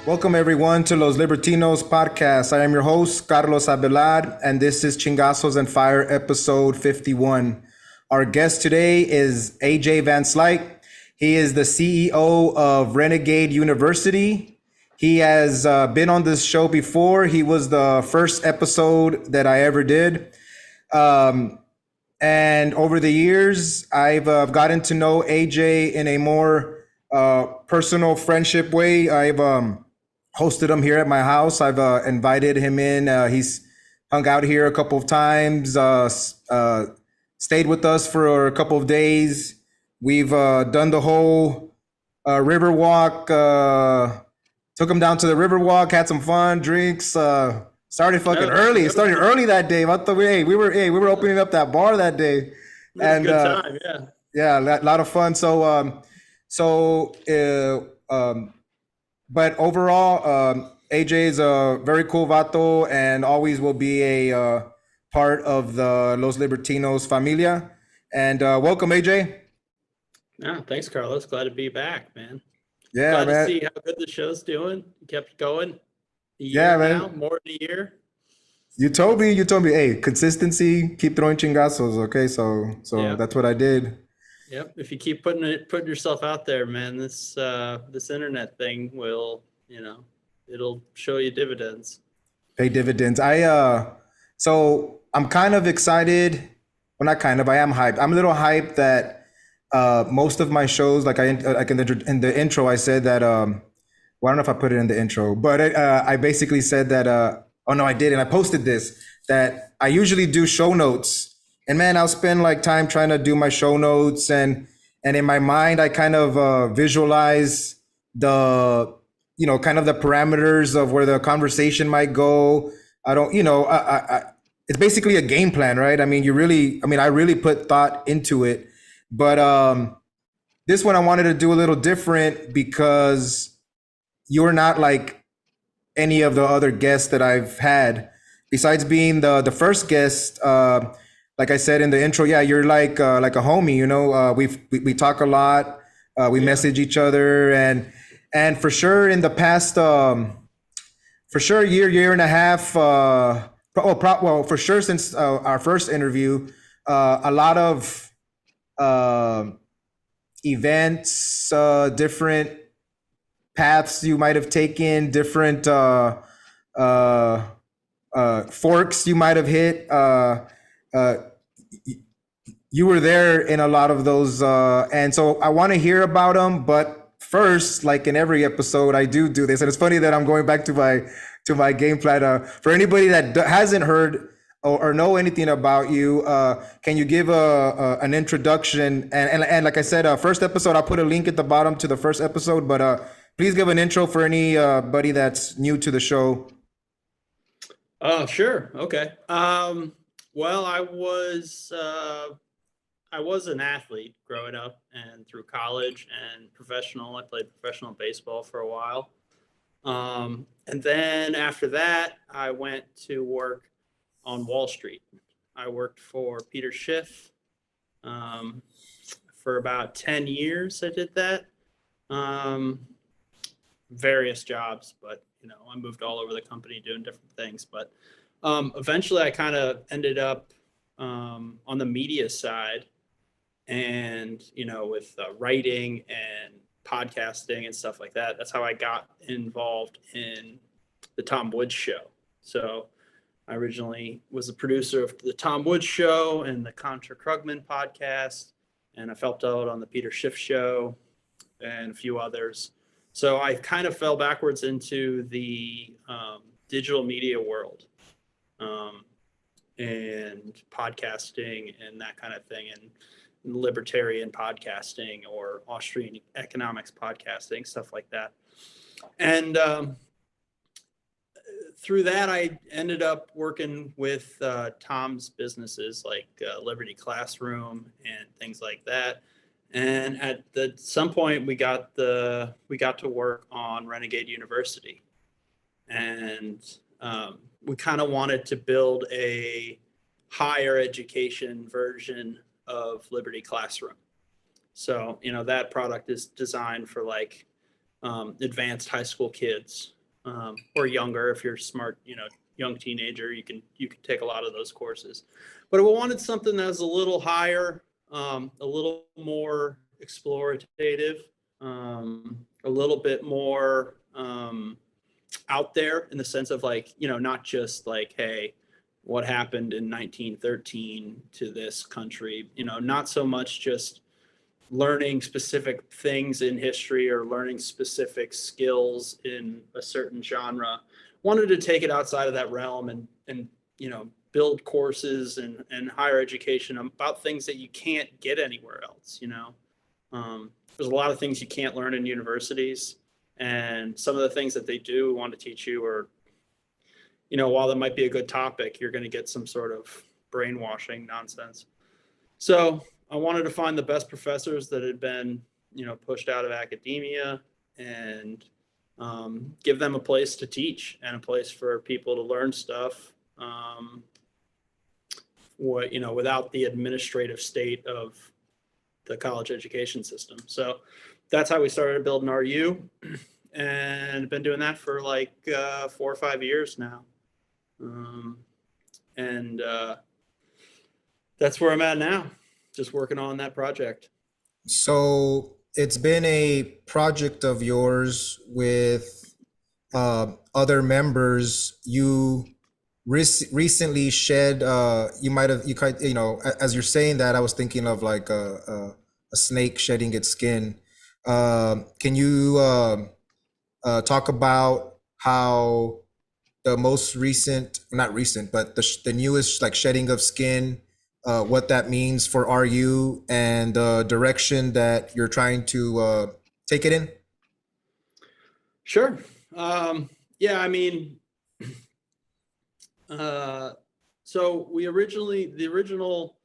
Welcome everyone to Los Libertinos podcast. I am your host, Carlos Abelard, and this is Chingazos and Fire episode 51. Our guest today is AJ Van Slyke. He is the CEO of Renegade University. He has been on this show before. He was the first episode that I ever did. And over the years, I've gotten to know AJ in a more personal friendship way. I've hosted him here at my house. I've invited him in. He's hung out here a couple of times, stayed with us for a couple of days. We've done the whole river walk, took him down to the river walk, had some fun, drinks, started fucking early. It started early that day. We were opening up that bar that day. And a good time, yeah. Yeah, a lot of fun. But overall, AJ is a very cool vato and always will be a part of the Los Libertinos familia. And welcome, AJ. Yeah, thanks, Carlos. Glad to be back, man. Yeah, Glad man. to see how good the show's doing. You kept going. Yeah, man. Now, more than a year. You told me, hey, consistency, keep throwing chingazos. Okay, so Yeah. That's what I did. Yep. If you keep putting yourself out there, man, this internet thing will, it'll show you dividends. Pay dividends. So I'm kind of excited. Well, not kind of. I am hyped. I'm a little hyped that most of my shows, like in the intro, I said that. Well, I don't know if I put it in the intro, but I basically said that. Oh no, I did, and I posted this that I usually do show notes. And man, I'll spend like time trying to do my show notes, and in my mind, I kind of visualize the, kind of the parameters of where the conversation might go. I don't, it's basically a game plan, right? I mean, I really put thought into it, but this one I wanted to do a little different because you're not like any of the other guests that I've had, besides being the first guest. Like I said in the intro, yeah, you're like a homie. We talk a lot. We message each other, and for sure in the past, for sure year and a half. For sure since our first interview, a lot of events, different paths you might have taken, different forks you might have hit. You were there in a lot of those, and so I want to hear about them. But first, like in every episode, I do this, and it's funny that I'm going back to my game plan. For anybody that hasn't heard or know anything about you, can you give an introduction? And like I said, first episode, I'll put a link at the bottom to the first episode. But please give an intro for anybody that's new to the show. Oh, sure. Okay. Well, I was an athlete growing up and through college and professional. I played professional baseball for a while. And then after that, I went to work on Wall Street. I worked for Peter Schiff for about 10 years. I did that. Various jobs, but I moved all over the company doing different things. But eventually I kind of ended up on the media side, and with writing and podcasting and stuff like that. That's how I got involved in the Tom Woods Show. So I originally was a producer of the Tom Woods Show and the Contra Krugman podcast, and I helped out on the Peter Schiff Show and a few others. So I kind of fell backwards into the digital media world, and podcasting and that kind of thing, and libertarian podcasting or Austrian economics podcasting, stuff like that. And through that, I ended up working with Tom's businesses like Liberty Classroom and things like that. And at some point, we got to work on Renegade University, and we kind of wanted to build a higher education version of Liberty Classroom. So, that product is designed for like advanced high school kids or younger. If you're smart, young teenager, you can take a lot of those courses. But I wanted something that was a little higher, a little more explorative, a little bit more out there in the sense of like, not just like, hey, what happened in 1913 to this country, not so much just learning specific things in history or learning specific skills in a certain genre. Wanted to take it outside of that realm and build courses and higher education about things that you can't get anywhere else. There's a lot of things you can't learn in universities, and some of the things that they do want to teach you are, while that might be a good topic, you're going to get some sort of brainwashing nonsense. So I wanted to find the best professors that had been, pushed out of academia, and give them a place to teach and a place for people to learn stuff. Without the administrative state of the college education system. So that's how we started building RU, and been doing that for like 4 or 5 years now. And that's where I'm at now, just working on that project. So it's been a project of yours with other members. You recently shed. As you're saying that, I was thinking of like a snake shedding its skin. Can you talk about how the most recent, not recent, but the newest like shedding of skin, what that means for RU and the direction that you're trying to take it in? Sure. Yeah, I mean, so the original,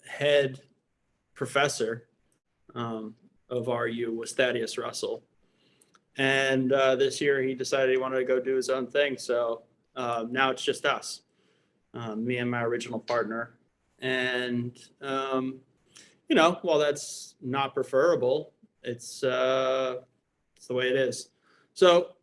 head professor of RU was Thaddeus Russell. And this year he decided he wanted to go do his own thing. So now it's just us, me and my original partner. And, while that's not preferable, it's the way it is. So,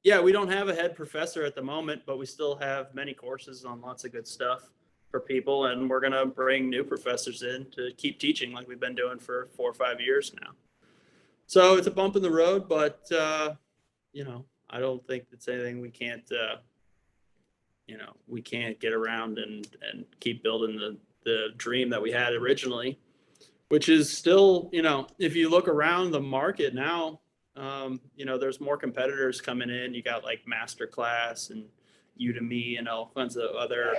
yeah, we don't have a head professor at the moment, but we still have many courses on lots of good stuff for people. And we're going to bring new professors in to keep teaching like we've been doing for 4 or 5 years now. So it's a bump in the road, but, I don't think it's anything we can't, we can't get around and keep building the dream that we had originally, which is still, if you look around the market now, there's more competitors coming in. You got like Masterclass and Udemy and all kinds of other,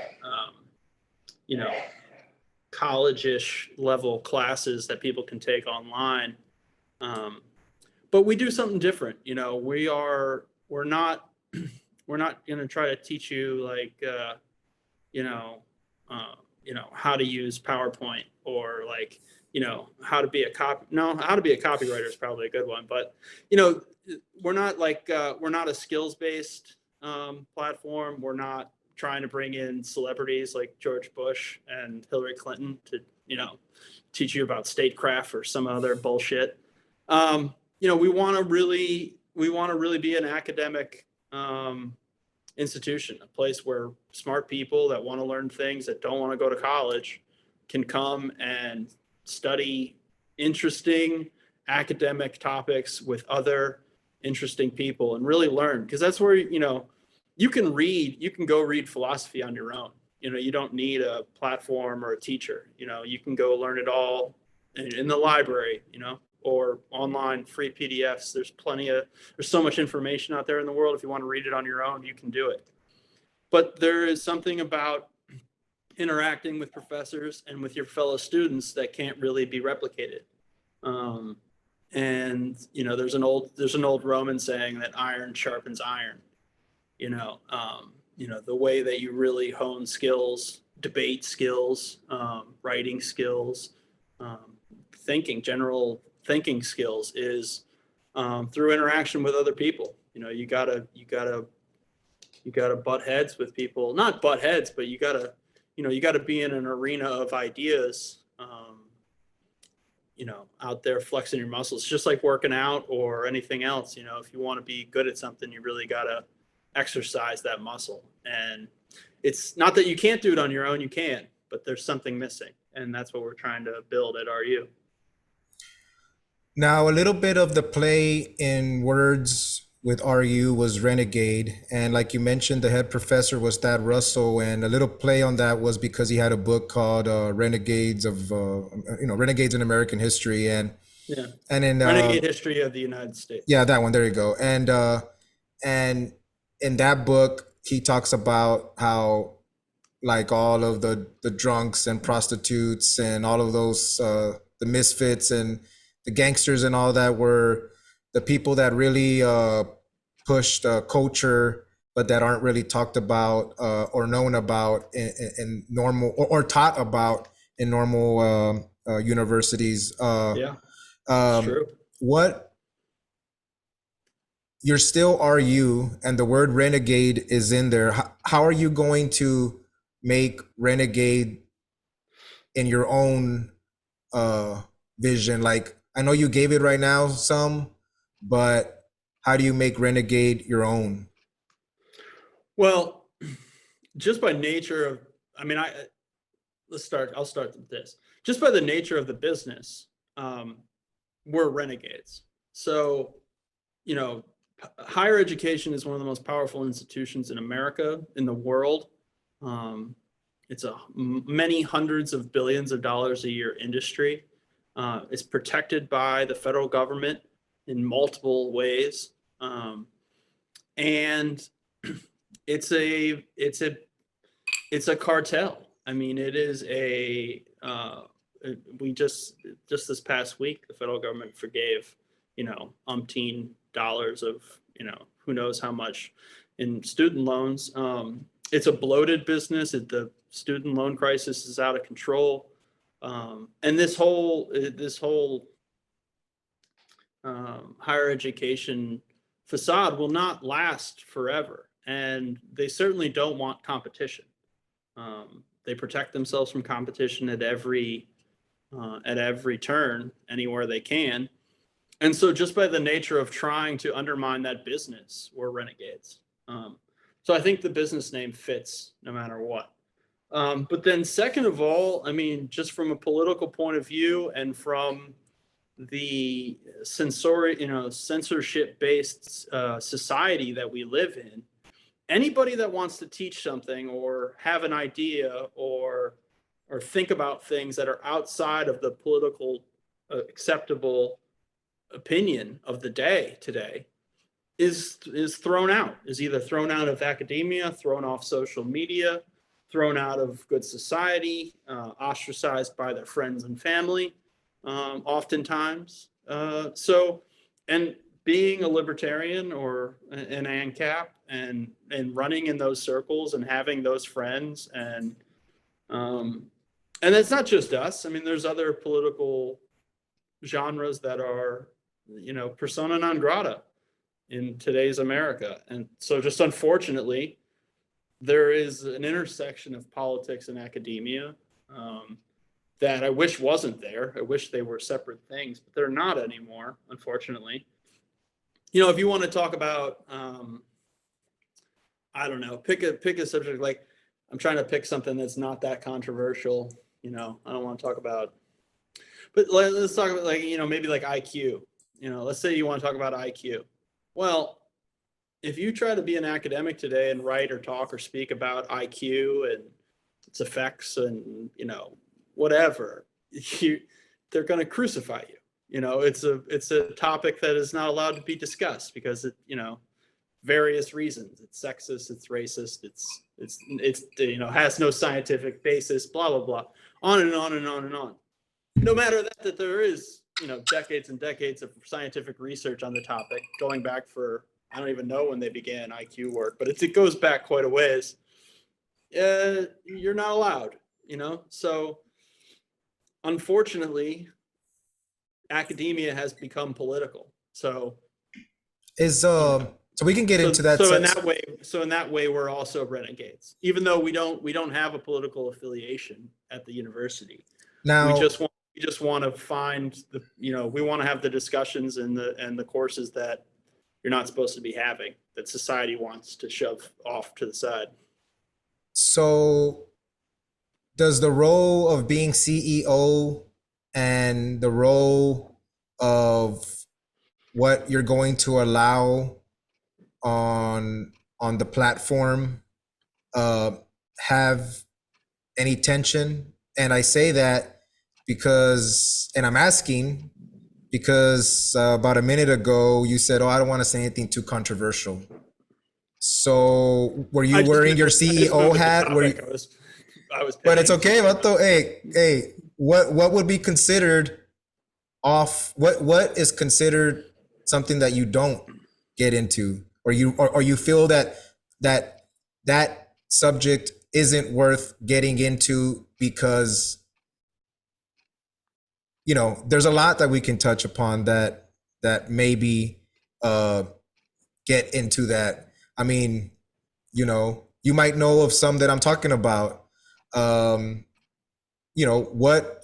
college-ish level classes that people can take online. But we do something different. We're not going to try to teach you like, how to use PowerPoint or like, how to be a copywriter is probably a good one, but, we're not like, we're not a skills-based platform. We're not trying to bring in celebrities like George Bush and Hillary Clinton to, teach you about statecraft or some other bullshit. We want to really be an academic institution, a place where smart people that want to learn things that don't want to go to college can come and study interesting academic topics with other interesting people and really learn. Because that's where, you can go read philosophy on your own. You don't need a platform or a teacher. You can go learn it all in the library, or online free PDFs. There's so much information out there in the world. If you want to read it on your own, you can do it. But there is something about interacting with professors and with your fellow students that can't really be replicated. And there's an old Roman saying that iron sharpens iron. The way that you really hone skills, debate skills, writing skills, general thinking skills is through interaction with other people. You gotta butt heads with people, not butt heads, but you gotta be in an arena of ideas, out there flexing your muscles, just like working out or anything else. If you want to be good at something, you really got to exercise that muscle. And it's not that you can't do it on your own, you can, but there's something missing. And that's what we're trying to build at RU. Now, a little bit of the play in words with RU was Renegade. And like you mentioned, the head professor was Thad Russell. And a little play on that was because he had a book called Renegades Renegades in American History. Yeah. And in Renegade History of the United States. yeah, that one, there you go. And in that book, he talks about how like all of the drunks and prostitutes and all of those the misfits and the gangsters and all that were the people that really pushed culture, but that aren't really talked about or known about in normal or taught about in normal universities. Yeah, it's true. What you're still RU and the word renegade is in there. How are you going to make Renegade in your own vision? Like, I know you gave it right now some, but how do you make Renegade your own? Well, just by nature of, I'll start with this. Just by the nature of the business, we're renegades. So, higher education is one of the most powerful institutions in America, in the world. It's a many hundreds of billions of dollars a year industry. It's protected by the federal government in multiple ways. And it's a cartel. It is we just this past week, the federal government forgave, umpteen dollars of, who knows how much in student loans. It's a bloated business. The student loan crisis is out of control. And this whole higher education facade will not last forever. And they certainly don't want competition. They protect themselves from competition at every turn, anywhere they can. And so just by the nature of trying to undermine that business, we're renegades. So I think the business name fits no matter what. But then second of all, just from a political point of view and from the censorship-based society that we live in, anybody that wants to teach something or have an idea or think about things that are outside of the political acceptable opinion of the day today is thrown out, is either thrown out of academia, thrown off social media, thrown out of good society, ostracized by their friends and family, oftentimes. And being a libertarian or an ANCAP and running in those circles and having those friends and it's not just us. There's other political genres that are, persona non grata in today's America. And so just unfortunately, there is an intersection of politics and academia that I wish wasn't there. I wish they were separate things, but they're not anymore, unfortunately. If you want to talk about, I don't know, pick a subject. Like, I'm trying to pick something that's not that controversial. I don't want to talk about, but let's talk about maybe like IQ. Let's say you want to talk about IQ. Well, if you try to be an academic today and write or talk or speak about IQ and its effects and, whatever, they're going to crucify you. It's a topic that is not allowed to be discussed because it, various reasons. It's sexist, it's racist, it's has no scientific basis, blah, blah, blah, on and on and on and on. No matter that there is, decades and decades of scientific research on the topic going back for, I don't even know when they began IQ work, but it goes back quite a ways. You're not allowed, So unfortunately, academia has become political. So so we can get into that. So in that way, we're also renegades, even though we don't have a political affiliation at the university. Now, we just want We just want to find the, we want to have the discussions and the courses that you're not supposed to be having, that society wants to shove off to the side. So does the role of being CEO and the role of what you're going to allow on the platform uh, have any tension? And I say that because, and I'm asking because about a minute ago you said, "Oh, I don't want to say anything too controversial." So were you wearing your I just CEO moved the hat? Were topic. you, I was but it's pivoting. okay, Vato. Hey, what would be considered off? What is considered something that you don't get into, or you feel that that that subject isn't worth getting into because there's a lot that we can touch upon that maybe uh get into that. I mean, you might know of some that I'm talking about. Um, what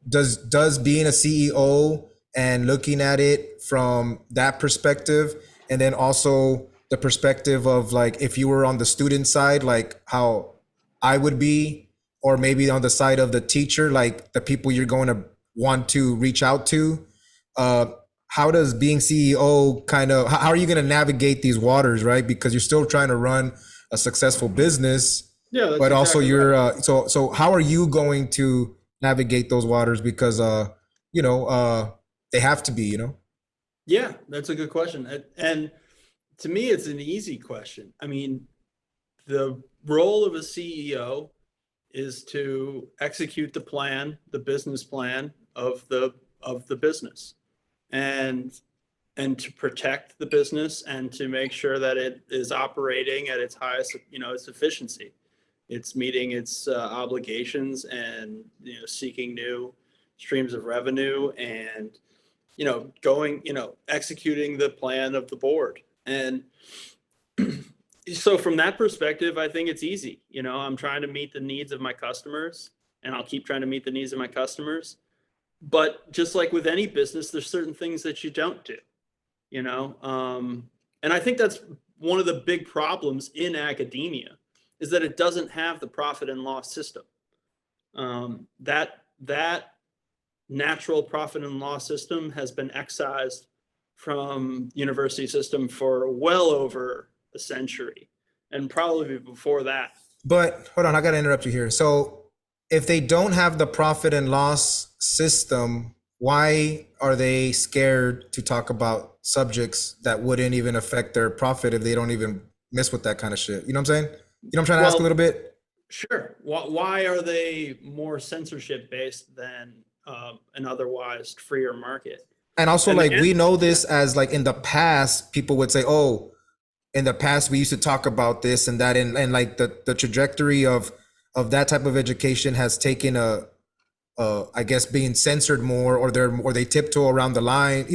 does being a CEO and looking at it from that perspective, and then also the perspective of like if you were on the student side, like how I would be, or maybe on the side of the teacher, like the people you're going to want to reach out to. uh how does being CEO kind of, how are you going to navigate these waters, right? Because you're still trying to run a successful business, Yeah, that's but also exactly you're right. so how are you going to navigate those waters? Because you know they have to be, Yeah, that's a good question. And to me, it's an easy question. I mean, the role of a CEO is to execute the plan, the business plan of the business, and to protect the business and to make sure that it is operating at its highest, its efficiency. It's meeting its obligations and seeking new streams of revenue and going, executing the plan of the board. And so from that perspective, I think it's easy. I'm trying to meet the needs of my customers, and I'll keep trying to meet the needs of my customers. But just like with any business, there's certain things that you don't do, you know? And I think that's one of the big problems in academia, is that it doesn't have the profit and loss system. That natural profit and loss system has been excised from the university system for well over a century, and probably before that. But hold on, I got to interrupt you here. So if they don't have the profit and loss system, why are they scared to talk about subjects that wouldn't even affect their profit if they don't even mess with that kind of shit? You know what I'm saying? I'm trying to ask a little Well, bit. sure. Why are they more censorship based than an otherwise freer market? And also, And the like, we know yeah, this as like in the past, people would say, "Oh, in the past we used to talk about this and that," and like the trajectory of that type of education has taken I guess being censored more, or they tiptoe around the line,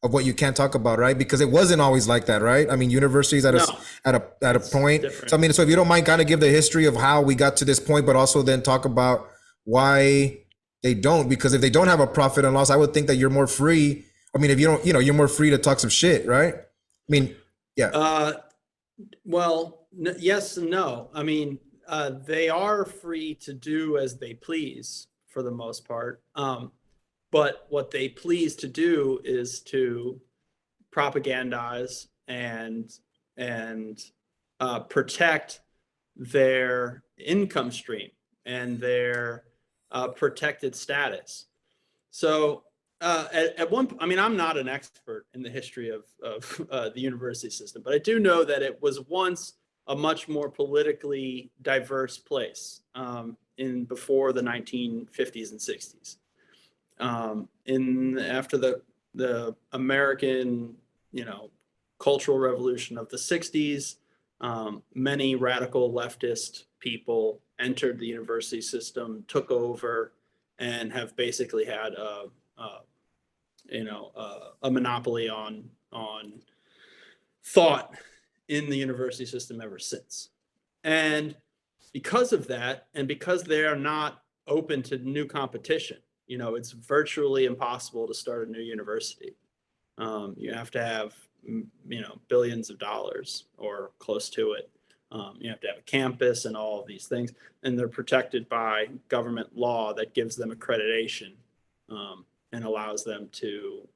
of what you can't talk about, right? Because it wasn't always like that, right? I mean, universities no, at a it's point. So different. I mean, so if you don't mind, kind of give the history of how we got to this point, but also then talk about why they don't. Because if they don't have a profit and loss, I would think that you're more free. I mean, if you don't, you're more free to talk some shit, right? I mean, yeah. Uh, well, yes and no. I mean, they are free to do as they please for the most part. But what they please to do is to propagandize and protect their income stream and their protected status. So at one, I mean, I'm not an expert in the history of the university system, but I do know that it was once a much more politically diverse place in before the 1950s and 60s. In after the American, cultural revolution of the 60s, many radical leftist people entered the university system, took over, and have basically had a monopoly on thought in the university system ever since. And because of that, and because they are not open to new competition, it's virtually impossible to start a new university. You have to have, billions of dollars or close to it. You have to have a campus and all of these things, and they're protected by government law that gives them accreditation, and allows them to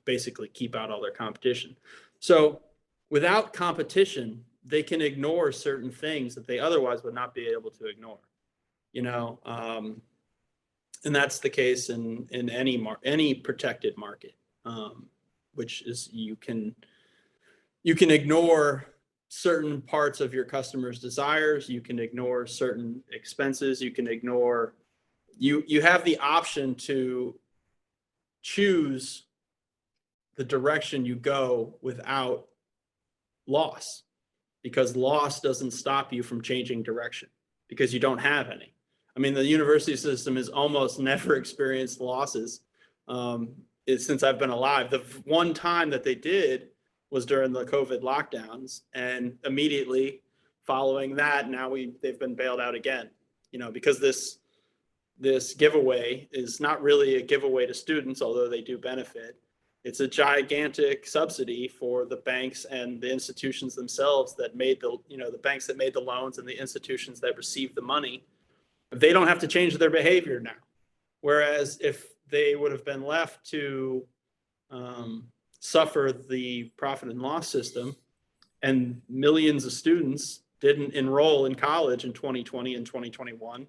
basically keep out all their competition. So without competition, they can ignore certain things that they otherwise would not be able to ignore. And that's the case in any protected market, which is you can ignore certain parts of your customers' desires. You can ignore certain expenses. You can ignore. You have the option to choose the direction you go without loss, because loss doesn't stop you from changing direction because you don't have any. I mean, the university system has almost never experienced losses since I've been alive. The one time that they did was during the COVID lockdowns, and immediately following that, now they've been bailed out again. Because this giveaway is not really a giveaway to students, although they do benefit. It's a gigantic subsidy for the banks and the institutions themselves that made the banks that made the loans and the institutions that received the money. They don't have to change their behavior now. Whereas if they would have been left to suffer the profit and loss system, and millions of students didn't enroll in college in 2020 and 2021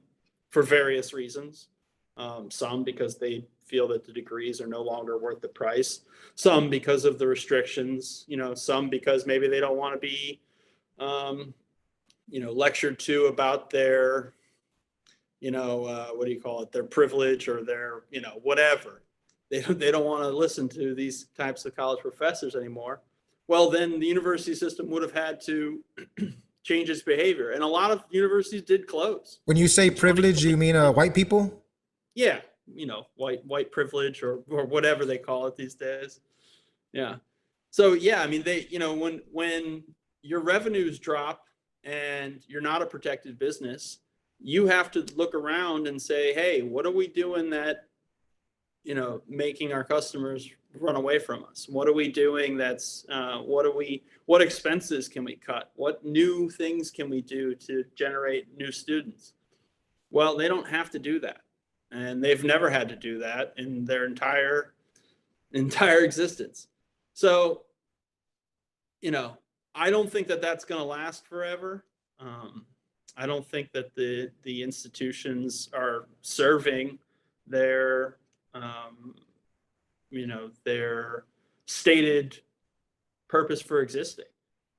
for various reasons, some because they feel that the degrees are no longer worth the price, some because of the restrictions, some because maybe they don't want to be lectured to about their what do you call it, their privilege or their whatever. They don't want to listen to these types of college professors anymore. Well, then the university system would have had to change its behavior, and a lot of universities did close. When you say privilege, you mean white people? Yeah, white privilege or whatever they call it these days. Yeah. So yeah, I mean, they when your revenues drop and you're not a protected business, you have to look around and say, hey, what are we doing that making our customers run away from us? What are we doing that's what expenses can we cut? What new things can we do to generate new students? Well, they don't have to do that, and they've never had to do that in their entire existence. So I don't think that that's going to last forever. I don't think that the institutions are serving their their stated purpose for existing.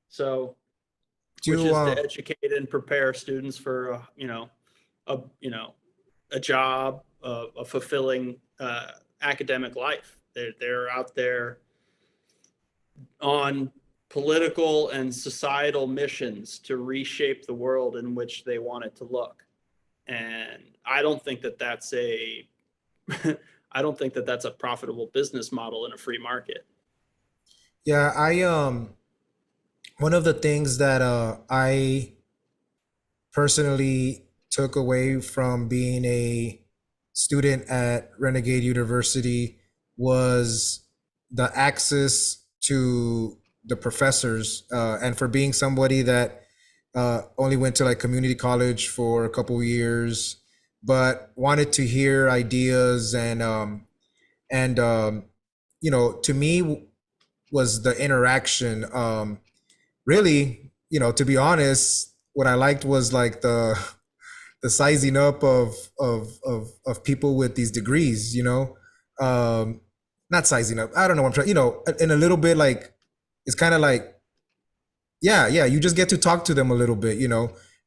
So, which is to educate and prepare students for a job, a fulfilling academic life. They're out there on political and societal missions to reshape the world in which they want it to look. And I don't think that that's a profitable business model in a free market. Yeah, one of the things that I personally took away from being a student at Renegade University was the access to the professors, and for being somebody that only went to like community college for a couple of years, but wanted to hear ideas and to me was the interaction. Really, to be honest, what I liked was like the sizing up of people with these degrees, not sizing up. I don't know what I'm trying, in a little bit, like, it's kind of like, yeah, you just get to talk to them a little bit,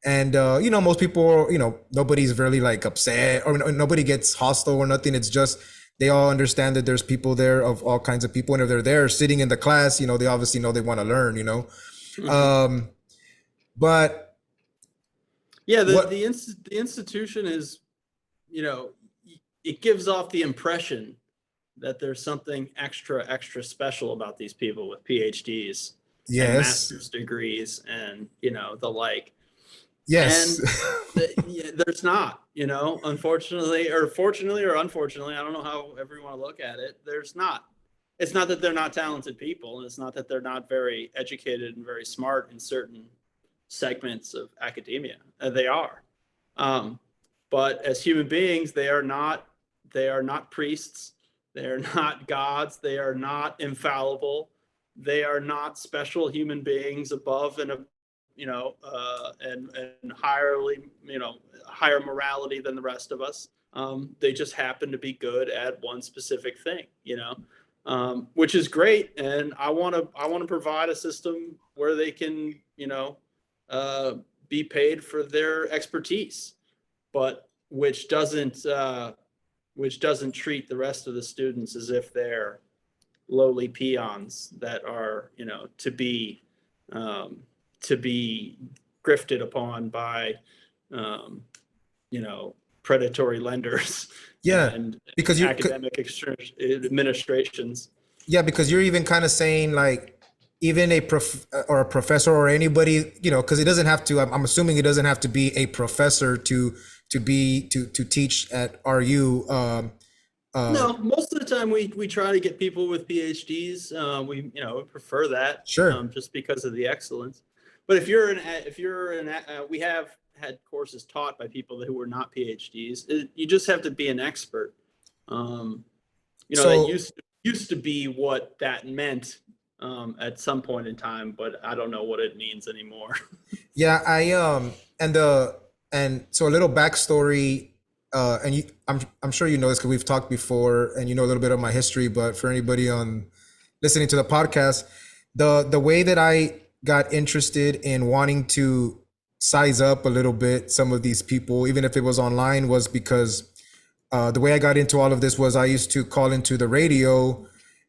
and, most people, nobody's really like upset or nobody gets hostile or nothing. It's just, they all understand that there's people there of all kinds of people. And if they're there sitting in the class, they obviously know they want to learn, Mm-hmm. But yeah, the institution is, it gives off the impression that there's something extra special about these people with PhDs and yes, master's degrees and the like. Yes. And yeah, there's not, unfortunately, or fortunately, or unfortunately, I don't know how everyone want to look at it. There's not. It's not that they're not talented people, and it's not that they're not very educated and very smart in certain segments of academia. They are. Um, but as human beings, they are not. They are not priests. They are not gods. They are not infallible. They are not special human beings above and and higher morality than the rest of us. They just happen to be good at one specific thing, which is great. And I want to provide a system where they can, uh, be paid for their expertise, but which doesn't treat the rest of the students as if they're lowly peons that are, um, to be grifted upon by, um, predatory lenders Yeah, and because you academic administrations. yeah, because you're even kind of saying like even a prof or a professor or anybody, because it doesn't have to. I'm assuming it doesn't have to be a professor to teach at RU. No, most of the time we try to get people with PhDs. We prefer that, Sure. just because of the excellence. But if you're we have had courses taught by people who were not PhDs. You just have to be an expert. Um, that So used to be what that meant, at some point in time, but I don't know what it means anymore. yeah, and so a little backstory, and I'm sure you know this because we've talked before, and you know a little bit of my history. But for anybody on listening to the podcast, the way that I got interested in wanting to size up a little bit some of these people, even if it was online, was because the way I got into all of this was I used to call into the radio,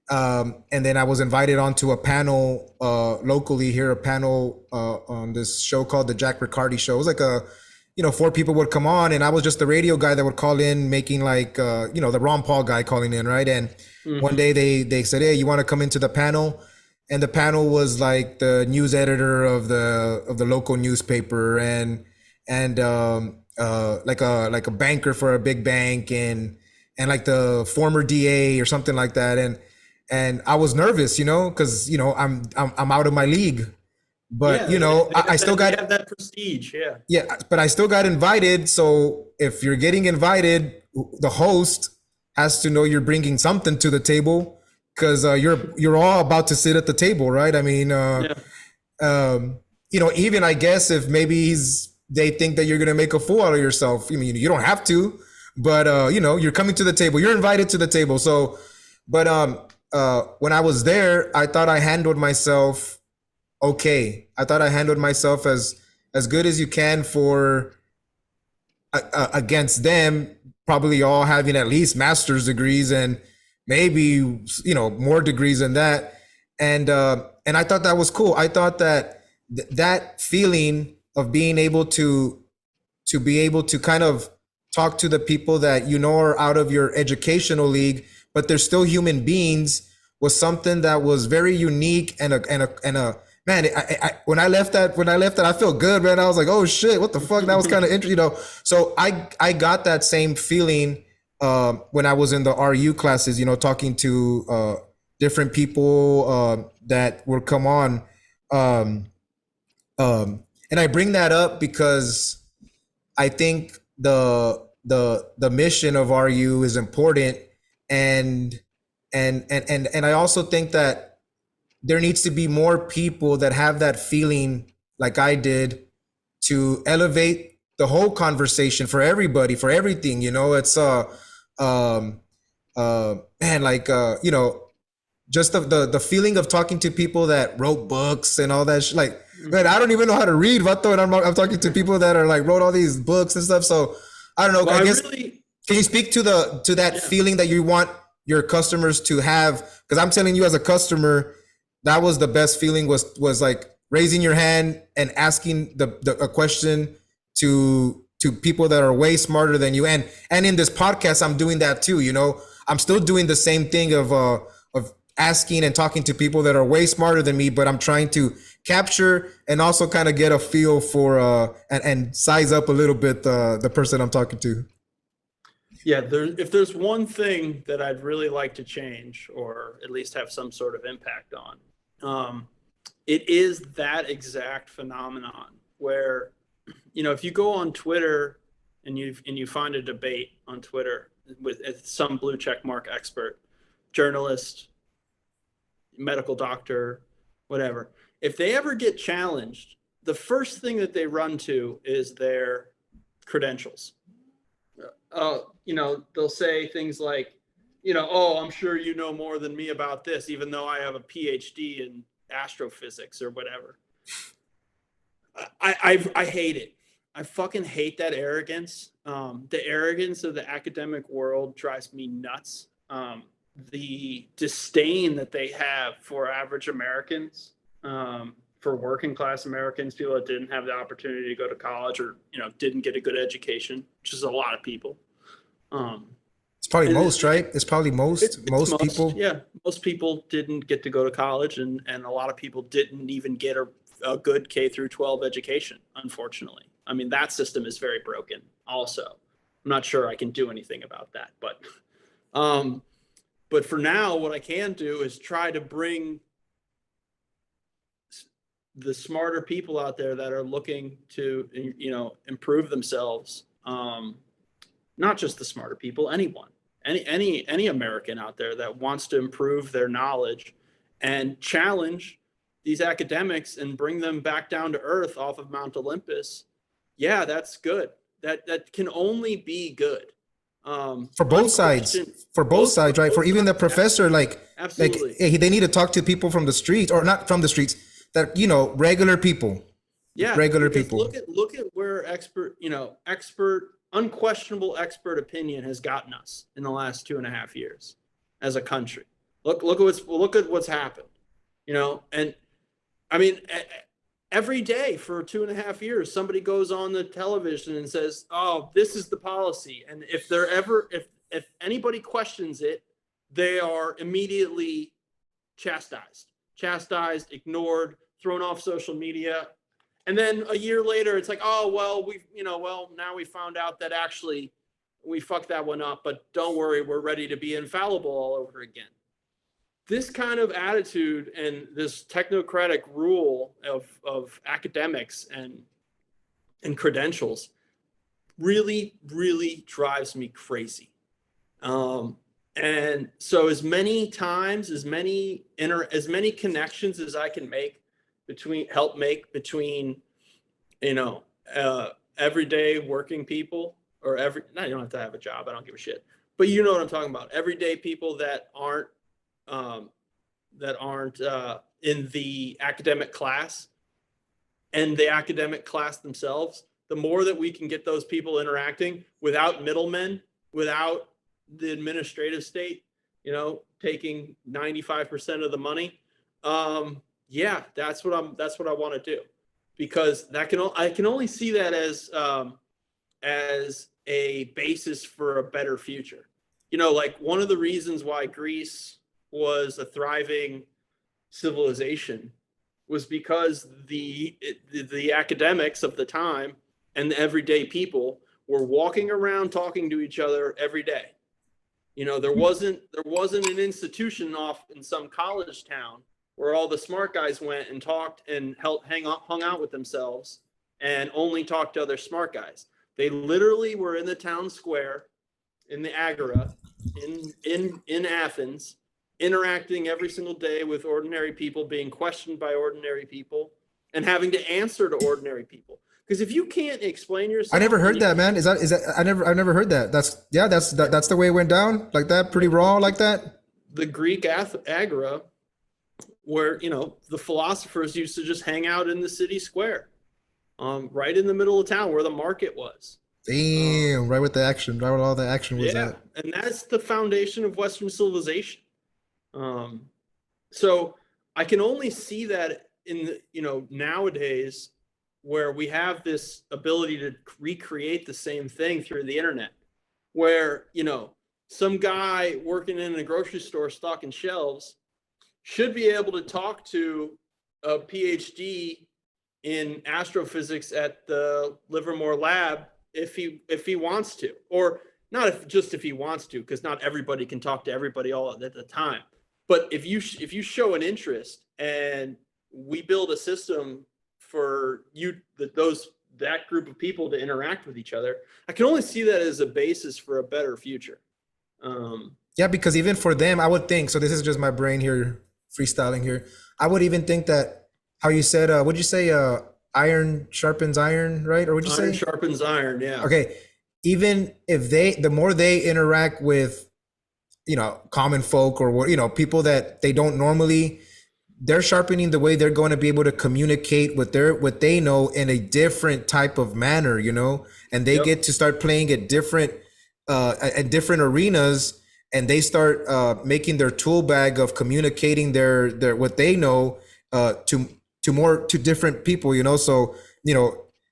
and then I was invited onto a panel locally here, a panel on this show called the Jack Riccardi Show. It was like four people would come on, and I was just the radio guy that would call in, making like, the Ron Paul guy calling in, right? And one day they said, "Hey, you want to come into the panel?" And the panel was like the news editor of the local newspaper, and like a banker for a big bank, and like the former DA or something like that. And I was nervous, because I'm out of my league, but Yeah, I still they got, have that prestige. Yeah. yeah, but I still got invited. So if you're getting invited, the host has to know you're bringing something to the table, because you're all about to sit at the table, right? I mean, Yeah. even I guess if maybe they think that you're gonna make a fool out of yourself. I mean, you don't have to, but you're coming to the table. You're invited to the table. So, but when I was there, I thought I handled myself okay. I thought I handled myself as good as you can for against them, probably all having at least master's degrees and maybe more degrees than that. And I thought that was cool. I thought that that feeling of being able to be able to kind of talk to the people that are out of your educational league, but they're still human beings, was something that was very unique and a man. When I left that, I felt good, man. I was like, oh shit, what the fuck? That was kind of interesting, So I got that same feeling when I was in the RU classes, talking to different people that would come on. Um, and I bring that up because I think the mission of RU is important, and and I also think that there needs to be more people that have that feeling like I did, to elevate the whole conversation for everybody, for everything. It's um man, like just the feeling of talking to people that wrote books and all that like, man, I don't even know how to read, but I'm talking to people that are like wrote all these books and stuff. So I don't know. Well, I guess, really, can you speak to that feeling that you want your customers to have? Because I'm telling you, as a customer, that was the best feeling, was like raising your hand and asking a question to people that are way smarter than you. And in this podcast, I'm doing that too. I'm still doing the same thing of asking and talking to people that are way smarter than me, but I'm trying to capture and also kind of get a feel for and size up a little bit the person I'm talking to. Yeah, if there's one thing that I'd really like to change, or at least have some sort of impact on, it is that exact phenomenon where, if you go on Twitter and you find a debate on Twitter with some blue check mark expert, journalist, medical doctor, whatever, if they ever get challenged, the first thing that they run to is their credentials. They'll say things like, oh, I'm sure you know more than me about this, even though I have a PhD in astrophysics or whatever. I hate it. I fucking hate that arrogance. The arrogance of the academic world drives me nuts. The disdain that they have for average Americans, for working class Americans, people that didn't have the opportunity to go to college or didn't get a good education, which is a lot of people. It's probably most, right? It's probably most people. Yeah, most people didn't get to go to college, and a lot of people didn't even get a good K through 12 education, unfortunately. I mean, that system is very broken also. I'm not sure I can do anything about that, but for now, what I can do is try to bring the smarter people out there that are looking to, improve themselves. Not just the smarter people, anyone, any American out there that wants to improve their knowledge and challenge these academics and bring them back down to earth off of Mount Olympus. Yeah, that's good. That can only be good. For both sides, right? For even the professor, absolutely. Hey, they need to talk to people from the streets, or not from the streets, that regular people. Yeah, regular people. Look at where unquestionable expert opinion has gotten us in the last 2.5 years as a country. Look at what's happened. And I mean, every day for 2.5 years, somebody goes on the television and says, "Oh, this is the policy," and if anybody questions it, they are immediately chastised, ignored, thrown off social media. And then a year later, it's like, oh, well, now we found out that actually we fucked that one up, but don't worry, we're ready to be infallible all over again. This kind of attitude and this technocratic rule of academics and credentials really, really drives me crazy. And so as many connections as I can make between everyday working people, or you don't have to have a job, I don't give a shit, but you know what I'm talking about, everyday people that aren't in the academic class and the academic class themselves. The more that we can get those people interacting without middlemen, without the administrative state taking 95% of the money, yeah, that's what I want to do, because I can only see that as a basis for a better future. Like one of the reasons why Greece was a thriving civilization was because the academics of the time and the everyday people were walking around talking to each other every day. There wasn't an institution off in some college town where all the smart guys went and talked and hung out with themselves and only talked to other smart guys. They literally were in the town square, in the Agora, in Athens, interacting every single day with ordinary people, being questioned by ordinary people, and having to answer to ordinary people. Because if you can't explain yourself, I never heard that, man. Is that I never heard that. That's the way it went down, like that, pretty raw, like that. The Greek Agora, where the philosophers used to just hang out in the city square, right in the middle of town where the market was. Damn, right with all the action was at. And that's the foundation of Western civilization. So I can only see that in nowadays, where we have this ability to recreate the same thing through the internet, where some guy working in a grocery store stocking shelves should be able to talk to a PhD in astrophysics at the Livermore lab if he wants to, or not just if he wants to, because not everybody can talk to everybody all at the time. But if you show an interest and we build a system for that group of people to interact with each other, I can only see that as a basis for a better future. Yeah, because even for them, I would think, so this is just my brain here, freestyling here. I would even think that how you said, what'd you say? Iron sharpens iron, right? Or would you say? Iron sharpens iron, yeah. Okay. Even if the more they interact with, common folk or what, people that they don't normally, they're sharpening the way they're going to be able to communicate what they know in a different type of manner, and they get to start playing at different arenas, and they start making their tool bag of communicating their what they know to different people, so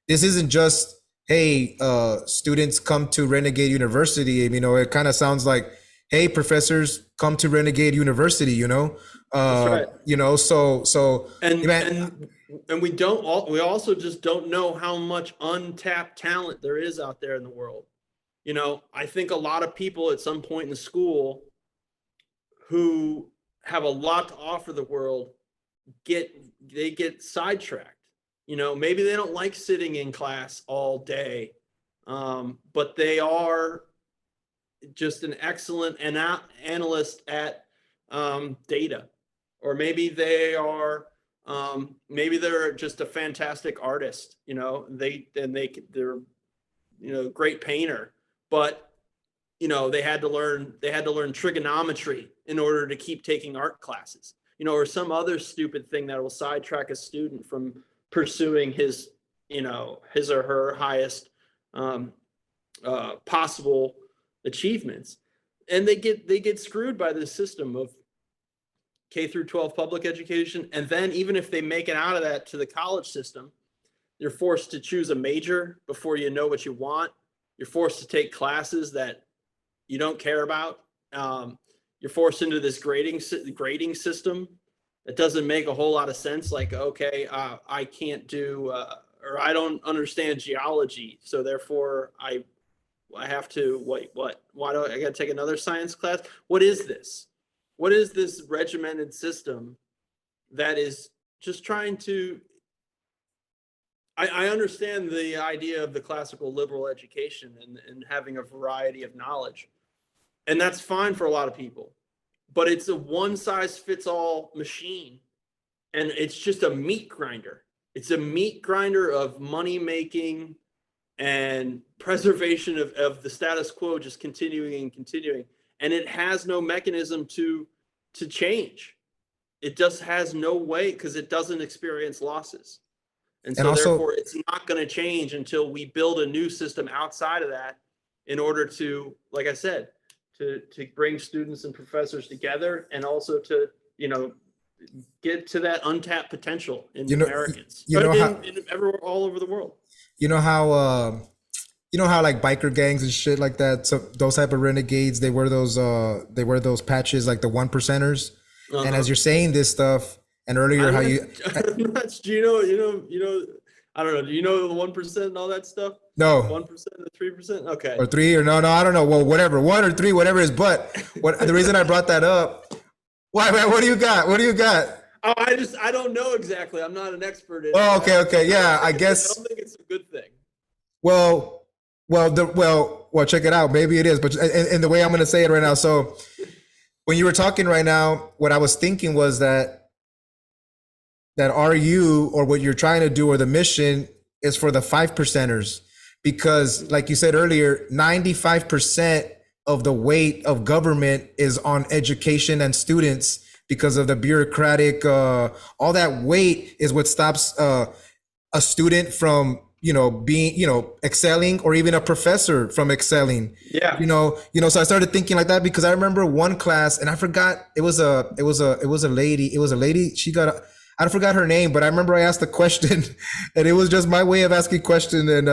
this isn't just, hey, students come to Renegade University. It kind of sounds like, hey, professors come to Renegade University, That's right. So and we also just don't know how much untapped talent there is out there in the world. I think a lot of people at some point in school who have a lot to offer the world get sidetracked. Maybe they don't like sitting in class all day, but they are just an excellent analyst at data, or maybe they're just a fantastic artist. They're great painter, but they had to learn trigonometry in order to keep taking art classes, or some other stupid thing that will sidetrack a student from pursuing his or her highest possible achievements. And they get screwed by this system of K through 12 public education. And then even if they make it out of that to the college system, you're forced to choose a major before you know what you want. You're forced to take classes that you don't care about. You're forced into this grading system that doesn't make a whole lot of sense. Like, okay, I can't do, or I don't understand geology, so therefore I have to wait. What? Why do I got to take another science class? What is this? What is this regimented system that is just trying to? I understand the idea of the classical liberal education and having a variety of knowledge, and that's fine for a lot of people, but it's a one-size-fits-all machine, and it's just a meat grinder. It's a meat grinder of money making and preservation of the status quo, just continuing and continuing, and it has no mechanism to change. It just has no way, because it doesn't experience losses. And so also, therefore, it's not going to change until we build a new system outside of that in order to, like I said, to bring students and professors together, and also to, get to that untapped potential in Americans, everywhere, all over the world. How like biker gangs and shit like that. So those type of renegades, they wear those patches, like the 1%ers. Uh-huh. And as you're saying this stuff, and earlier I don't know. Do you know the 1% and all that stuff? No. 1%, the 3%. Okay. Or 3, or no, I don't know. Well, whatever, 1 or 3, whatever it is. But the reason I brought that up. Why, man? What do you got? Oh, I don't know exactly. I'm not an expert in it. Oh, okay. Yeah, I guess. I don't think it's a good thing. Well, check it out. Maybe it is, but and the way I'm going to say it right now. So when you were talking right now, what I was thinking was that RU, or what you're trying to do, or the mission, is for the 5%ers, because like you said earlier, 95% of the weight of government is on education and students, because of the bureaucratic, all that weight is what stops a student from, being, excelling, or even a professor from excelling. Yeah. So I started thinking like that, because I remember one class, and I forgot, it was a lady. I forgot her name, but I remember I asked a question and it was just my way of asking a question. And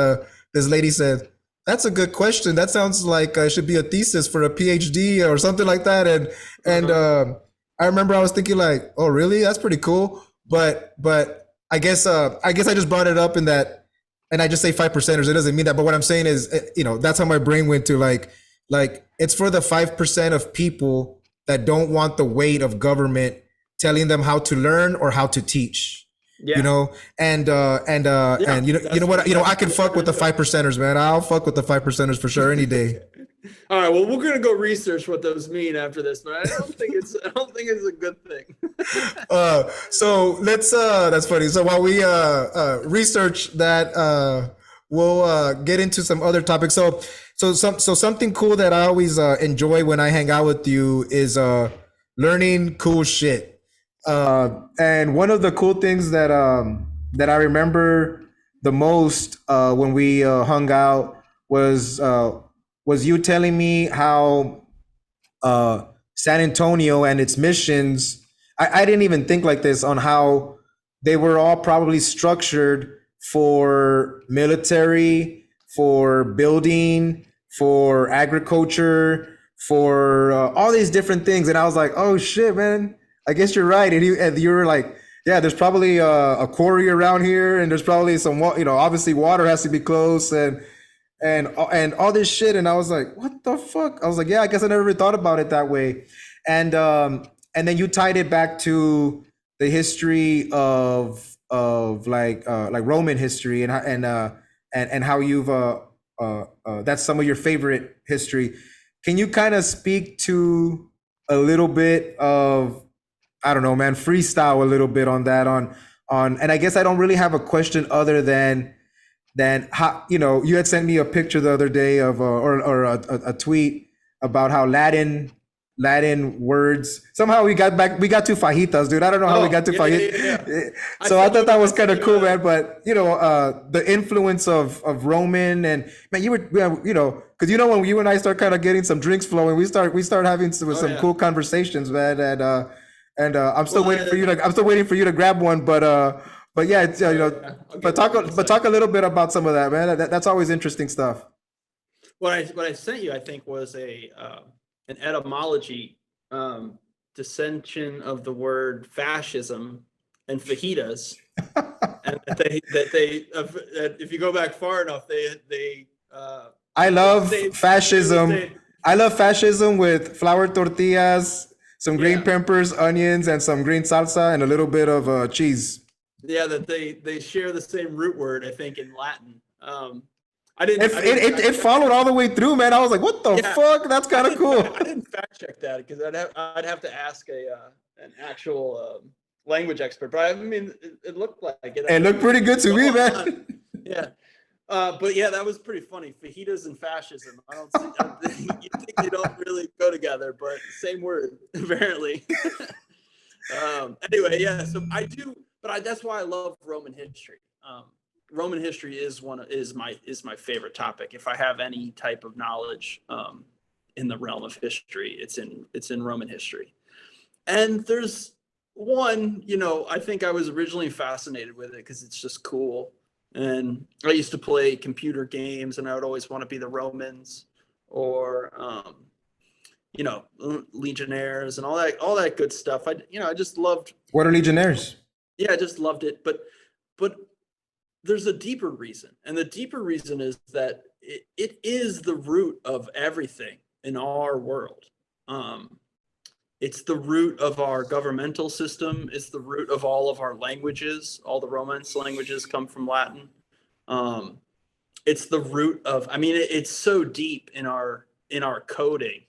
this lady said, "That's a good question. That sounds like it should be a thesis for a PhD or something like that." And I remember I was thinking like, "Oh, really? That's pretty cool." but I guess I just brought it up in that, and I just say 5%ers. It doesn't mean that, but what I'm saying is, that's how my brain went to like it's for the 5% of people that don't want the weight of government telling them how to learn or how to teach. You Yeah. know, and you know what, I can fuck with the 5%ers, man. I'll fuck with the 5%ers for sure any day. All right. Well, we're gonna go research what those mean after this, but I don't think it's a good thing. So let's that's funny. So while we research that, we'll get into some other topics. So something cool that I always enjoy when I hang out with you is learning cool shit. And one of the cool things that I remember the most when we hung out was you telling me how San Antonio and its missions. I didn't even think like this on how they were all probably structured for military, for building, for agriculture, for all these different things. And I was like, oh shit, man, I guess you're right. And you were like, yeah, there's probably a quarry around here, and there's probably some, obviously water has to be close, and all this shit. And I was like, what the fuck? I was like, yeah, I guess I never really thought about it that way. And then you tied it back to the history of like Roman history, and how you've that's some of your favorite history. Can you kind of speak to a little bit of, I don't know, man, freestyle a little bit on that, and I guess I don't really have a question other than how, you had sent me a picture the other day of or a tweet about how Latin words, somehow we got to fajitas, dude. I don't know how we got to fajitas. Yeah. So I thought that was kind of cool, man. But the influence of Roman, and man, you were, because when you and I start kind of getting some drinks flowing, we start having some cool conversations, man. And I'm still waiting for you to grab one, but yeah, it's, but talk a little bit about some of that, man. That's always interesting stuff. What I sent you, I think, was an etymology dissension of the word fascism and fajitas, and that if you go back far enough, they I love fascism. I love fascism with flour tortillas, some green peppers, onions, and some green salsa, and a little bit of cheese. Yeah, that they share the same root word, I think, in Latin. It followed all the way through, man. I was like, what the fuck? That's kind of cool. I didn't fact check that because I'd have to ask an actual language expert. But I mean, it looked like it. It looked pretty good to me, man. Yeah. But yeah, that was pretty funny. Fajitas and fascism. I think they don't really go together, but same word apparently. Anyway, yeah. So I do, but that's why I love Roman history. Roman history is my favorite topic. If I have any type of knowledge in the realm of history, it's in Roman history. And there's one, I think I was originally fascinated with it because it's just cool. And I used to play computer games, and I would always want to be the Romans or legionnaires and all that good stuff. I just loved. What are legionnaires? Yeah, I just loved it. But there's a deeper reason, and the deeper reason is that it is the root of everything in our world. It's the root of our governmental system. It's the root of all of our languages. All the Romance languages come from Latin. It's the root of, it's so deep in our coding.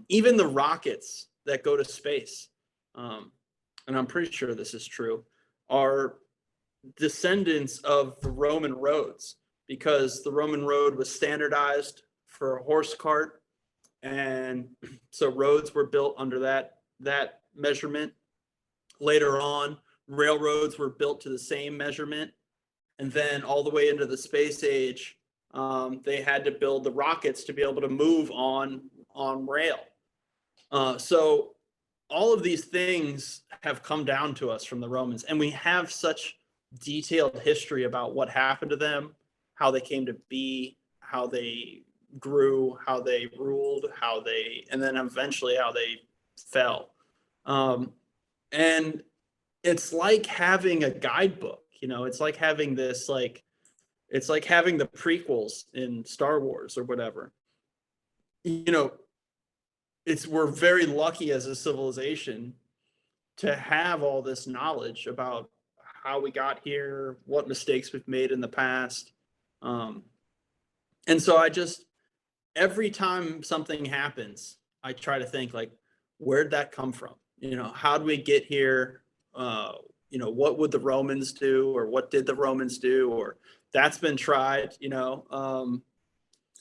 Even the rockets that go to space, and I'm pretty sure this is true, are descendants of the Roman roads, because the Roman road was standardized for a horse cart. And so roads were built under that measurement. Later on, railroads were built to the same measurement. And then all the way into the space age, they had to build the rockets to be able to move on rail. So all of these things have come down to us from the Romans, and we have such detailed history about what happened to them, how they came to be, how they grew, how they ruled, and then eventually how they fell. And it's like having a guidebook, it's like having this, it's like having the prequels in Star Wars or whatever. You know, we're very lucky as a civilization to have all this knowledge about how we got here, what mistakes we've made in the past. Um, and so every time something happens, I try to think like, where'd that come from? How did we get here? What would the Romans do, or what did the Romans do, or that's been tried,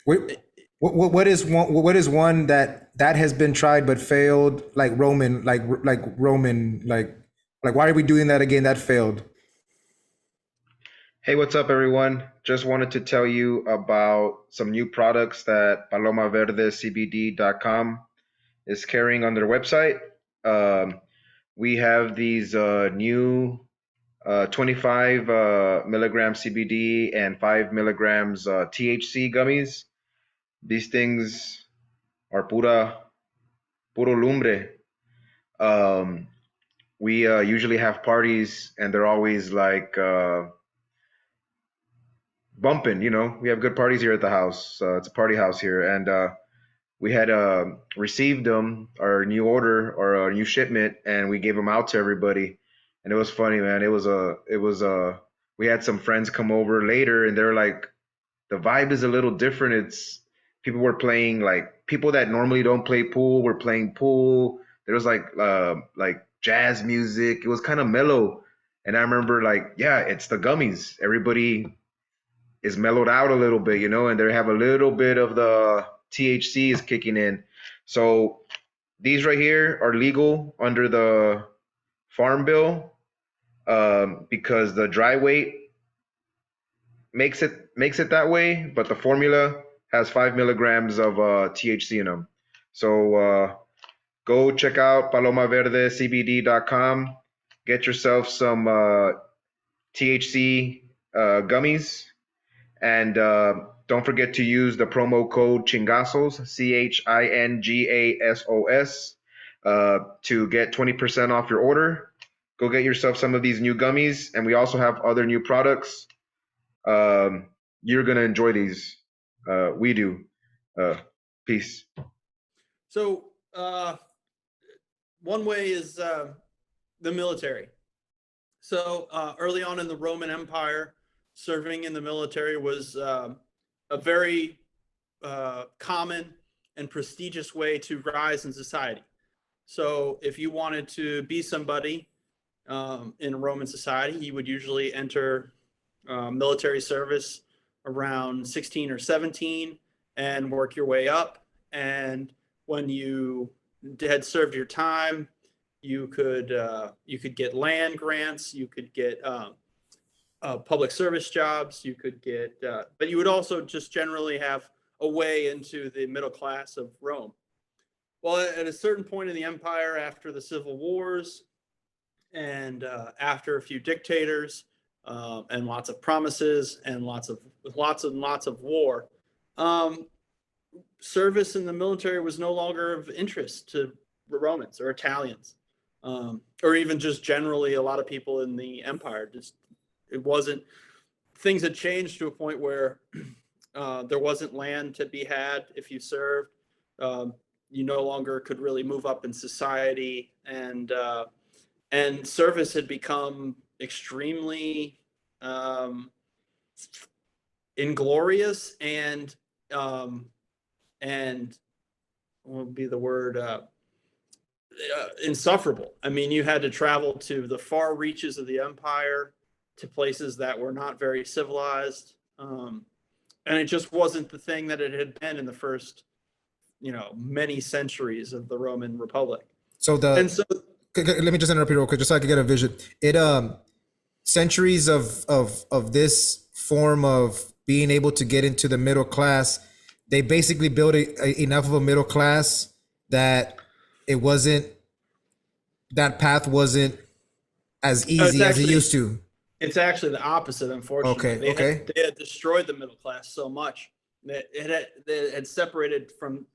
Wait, what is one that has been tried but failed, like Roman, like why are we doing that again? That failed. Hey, what's up, everyone? Just wanted to tell you about some new products that palomaverdecbd.com is carrying on their website. We have these new 25 milligram CBD and 5 milligrams THC gummies. These things are puro lumbre. We usually have parties, and they're always like bumping. We have good parties here at the house. It's a party house here, and we had received them, our new order or our new shipment, and we gave them out to everybody. And it was funny, man. We had some friends come over later, and they're like, the vibe is a little different. It's people were playing, like people that normally don't play pool were playing pool. There was like jazz music. It was kind of mellow. And I remember like, yeah, it's the gummies. Everybody is mellowed out a little bit, and they have a little bit of the THC is kicking in. So these right here are legal under the Farm Bill, because the dry weight makes it that way, but the formula has 5 milligrams of THC in them. So go check out palomaverdecbd.com. Get yourself some THC gummies. And don't forget to use the promo code Chingasos, CHINGASOS, to get 20% off your order. Go get yourself some of these new gummies. And we also have other new products. You're going to enjoy these. We do. Peace. So one way is the military. So early on in the Roman Empire, serving in the military was a very common and prestigious way to rise in society. So if you wanted to be somebody in Roman society, you would usually enter military service around 16 or 17 and work your way up. And when you had served your time, you could get land grants, you could get public service jobs, you could get, but you would also just generally have a way into the middle class of Rome. Well, at a certain point in the empire, after the civil wars and after a few dictators and lots of promises and lots of war, service in the military was no longer of interest to Romans or Italians, or even just generally a lot of people in the empire. It wasn't, things had changed to a point where there wasn't land to be had if you served. You no longer could really move up in society, and service had become extremely inglorious and what would be the word, insufferable. I mean, you had to travel to the far reaches of the empire, to places that were not very civilized, and it just wasn't the thing that it had been in the first, many centuries of the Roman Republic. So let me just interrupt you real quick, just so I can get a vision. Centuries of this form of being able to get into the middle class, they basically built enough of a middle class that that path wasn't as easy as it used to. It's actually the opposite, unfortunately. Okay. They had destroyed the middle class so much that it had separated from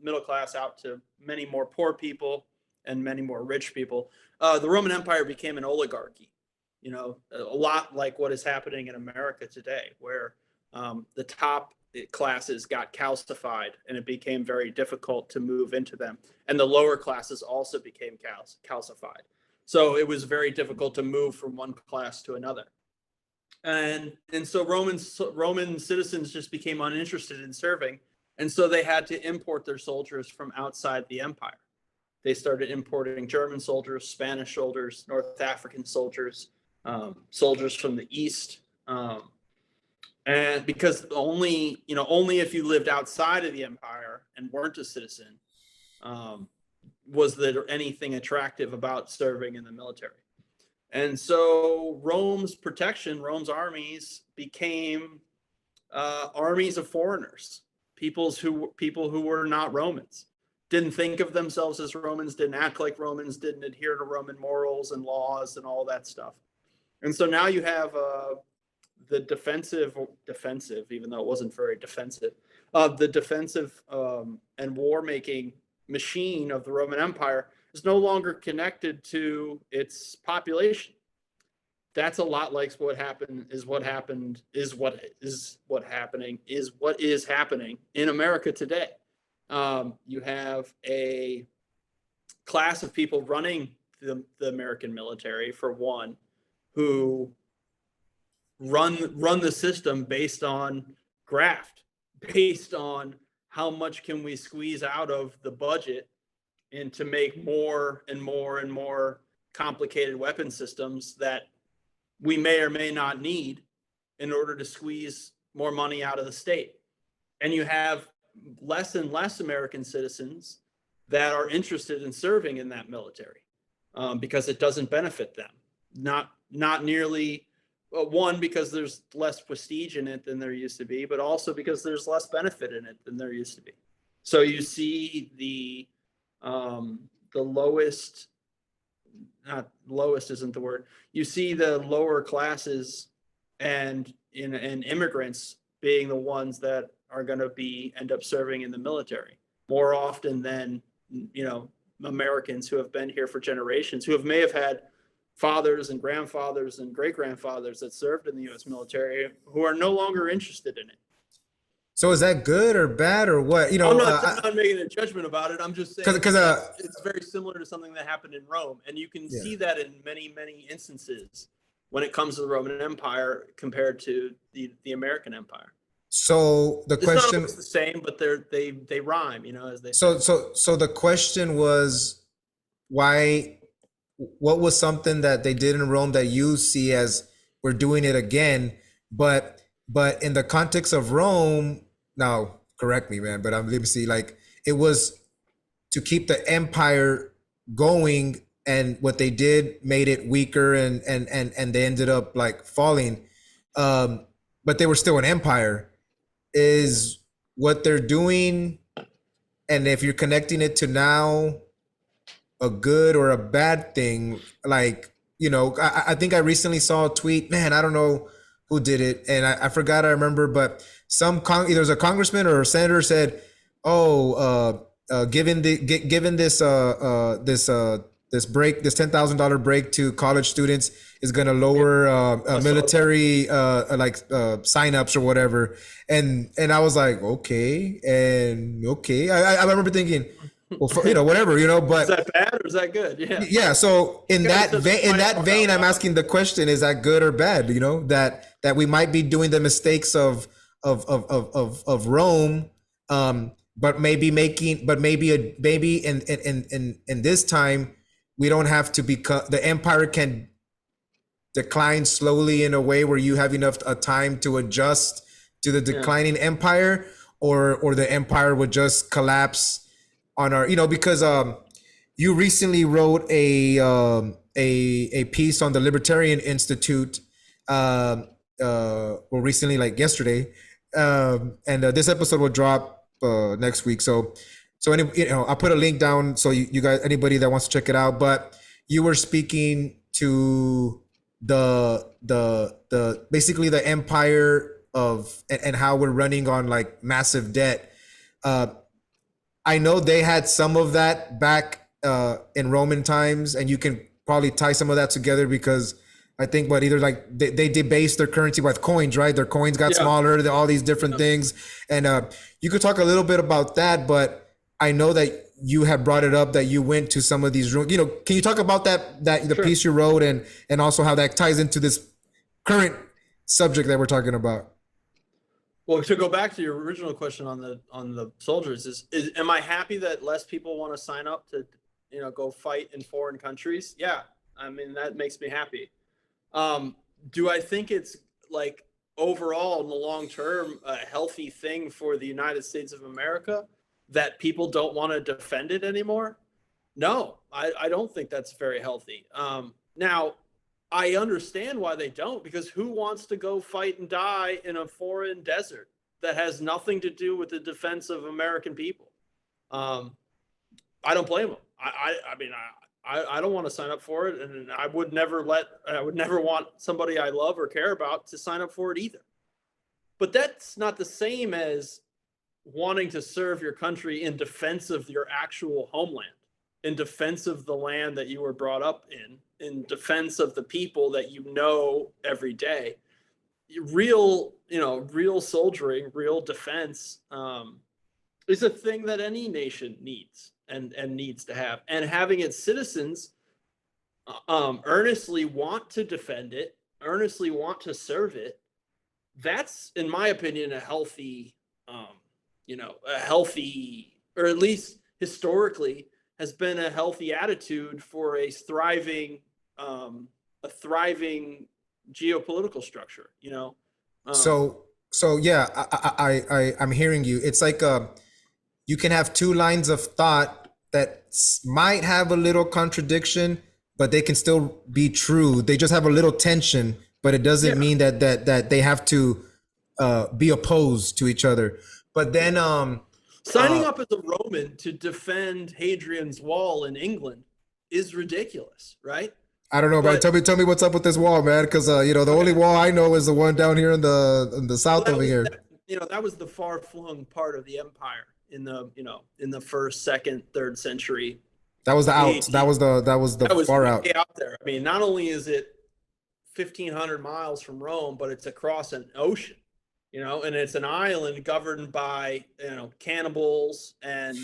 middle class out to many more poor people, and many more rich people, the Roman Empire became an oligarchy. You know, a lot like what is happening in America today, where the top classes got calcified and it became very difficult to move into them. And the lower classes also became calcified. So it was very difficult to move from one class to another. And so Roman citizens just became uninterested in serving. And so they had to import their soldiers from outside the empire. They started importing German soldiers, Spanish soldiers, North African soldiers, soldiers from the East. And because only if you lived outside of the empire and weren't a citizen, was there anything attractive about serving in the military. And so Rome's armies became armies of foreigners, people who were not Romans, didn't think of themselves as Romans, didn't act like Romans, didn't adhere to Roman morals and laws and all that stuff. And so now you have the defensive, even though it wasn't very defensive, the defensive and war-making machine of the Roman Empire is no longer connected to its population. That's a lot like what is happening in America today. You have a class of people running the American military, for one, who run the system based on graft, based on how much can we squeeze out of the budget and to make more and more and more complicated weapon systems that we may or may not need in order to squeeze more money out of the state. And you have less and less American citizens that are interested in serving in that military because it doesn't benefit them. Not nearly, one, because there's less prestige in it than there used to be, but also because there's less benefit in it than there used to be. So you see the lowest, not lowest isn't the word. You see the lower classes and immigrants being the ones that are going to end up serving in the military more often than, Americans who have been here for generations, who may have had fathers and grandfathers and great-grandfathers that served in the U.S. military, who are no longer interested in it. So is that good or bad or what? I'm not making a judgment about it. I'm just saying it's very similar to something that happened in Rome. And you can see that in many, many instances when it comes to the Roman Empire compared to the American Empire. So the question is the same, but they rhyme, as they so the question was, why, what was something that they did in Rome that you see as we're doing it again, but in the context of Rome, now correct me, man, but let me see, like, it was to keep the empire going, and what they did made it weaker, and they ended up like falling, but they were still an empire. Is what they're doing, and if you're connecting it to now, a good or a bad thing? Like, I think I recently saw a tweet, man, I don't know who did it, and I forgot, I remember, but either was a congressman or a senator said, given this break, this $10,000 break to college students is going to lower military signups or whatever, and I was like, okay. I remember thinking, well, whatever, but is that bad or is that good? Yeah. So in that vein, I'm asking the question: is that good or bad? That we might be doing the mistakes of Rome, but maybe in this time we don't have to become, the empire can decline slowly in a way where you have enough time to adjust to the declining empire, or the empire would just collapse on our, because you recently wrote a piece on the Libertarian Institute, recently, like yesterday, and this episode will drop next week. So I'll put a link down so you guys, anybody that wants to check it out. But you were speaking to the basically the empire of and how we're running on like massive debt. I know they had some of that back in Roman times, and you can probably tie some of that together because I think what either like they debased their currency with coins, right? Their coins got Yeah. smaller, all these different things, and you could talk a little bit about that. But I know that you have brought it up that you went to some of these rooms. You know, can you talk about the Sure. piece you wrote and also how that ties into this current subject that we're talking about? Well, to go back to your original question on the soldiers, is am I happy that less people want to sign up to, go fight in foreign countries? Yeah, I mean that makes me happy. Do I think it's like overall in the long term a healthy thing for the United States of America that people don't want to defend it anymore? No, I don't think that's very healthy. Now, I understand why they don't, because who wants to go fight and die in a foreign desert that has nothing to do with the defense of American people? I don't blame them. I mean, I don't want to sign up for it, and I would never want somebody I love or care about to sign up for it either. But that's not the same as wanting to serve your country in defense of your actual homeland, in defense of the land that you were brought up in defense of the people that you know every day. Real soldiering, real defense is a thing that any nation needs and needs to have. And having its citizens earnestly want to defend it, earnestly want to serve it, that's, in my opinion, a healthy, or at least historically, has been a healthy attitude for a thriving geopolitical structure. So yeah, I'm hearing you. It's like you can have two lines of thought that might have a little contradiction, but they can still be true. They just have a little tension, but it doesn't mean that they have to be opposed to each other. But then signing up as a Roman to defend Hadrian's Wall in England is ridiculous, right? I don't know, man. Tell me what's up with this wall, man. Because the only wall I know is the one down here in the south over here. That was the far-flung part of the empire in the first, second, third century. That was the out. That was the far out. Out there. I mean, not only is it 1,500 miles from Rome, but it's across an ocean, and it's an island governed by cannibals and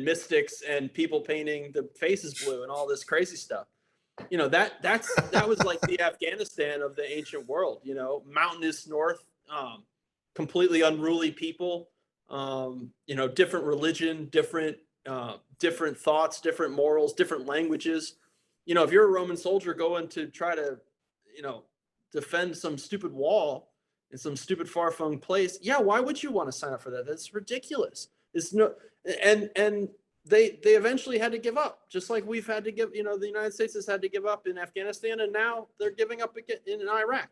mystics and people painting the faces blue and all this crazy stuff. That was like the Afghanistan of the ancient world. Mountainous north, completely unruly people, different religion, different thoughts, different morals, different languages. If you're a Roman soldier going to try to, defend some stupid wall in some stupid far-flung place, yeah, why would you want to sign up for that? That's ridiculous. It's no, and they eventually had to give up, just like we've had to give. The United States has had to give up in Afghanistan, and now they're giving up again in Iraq,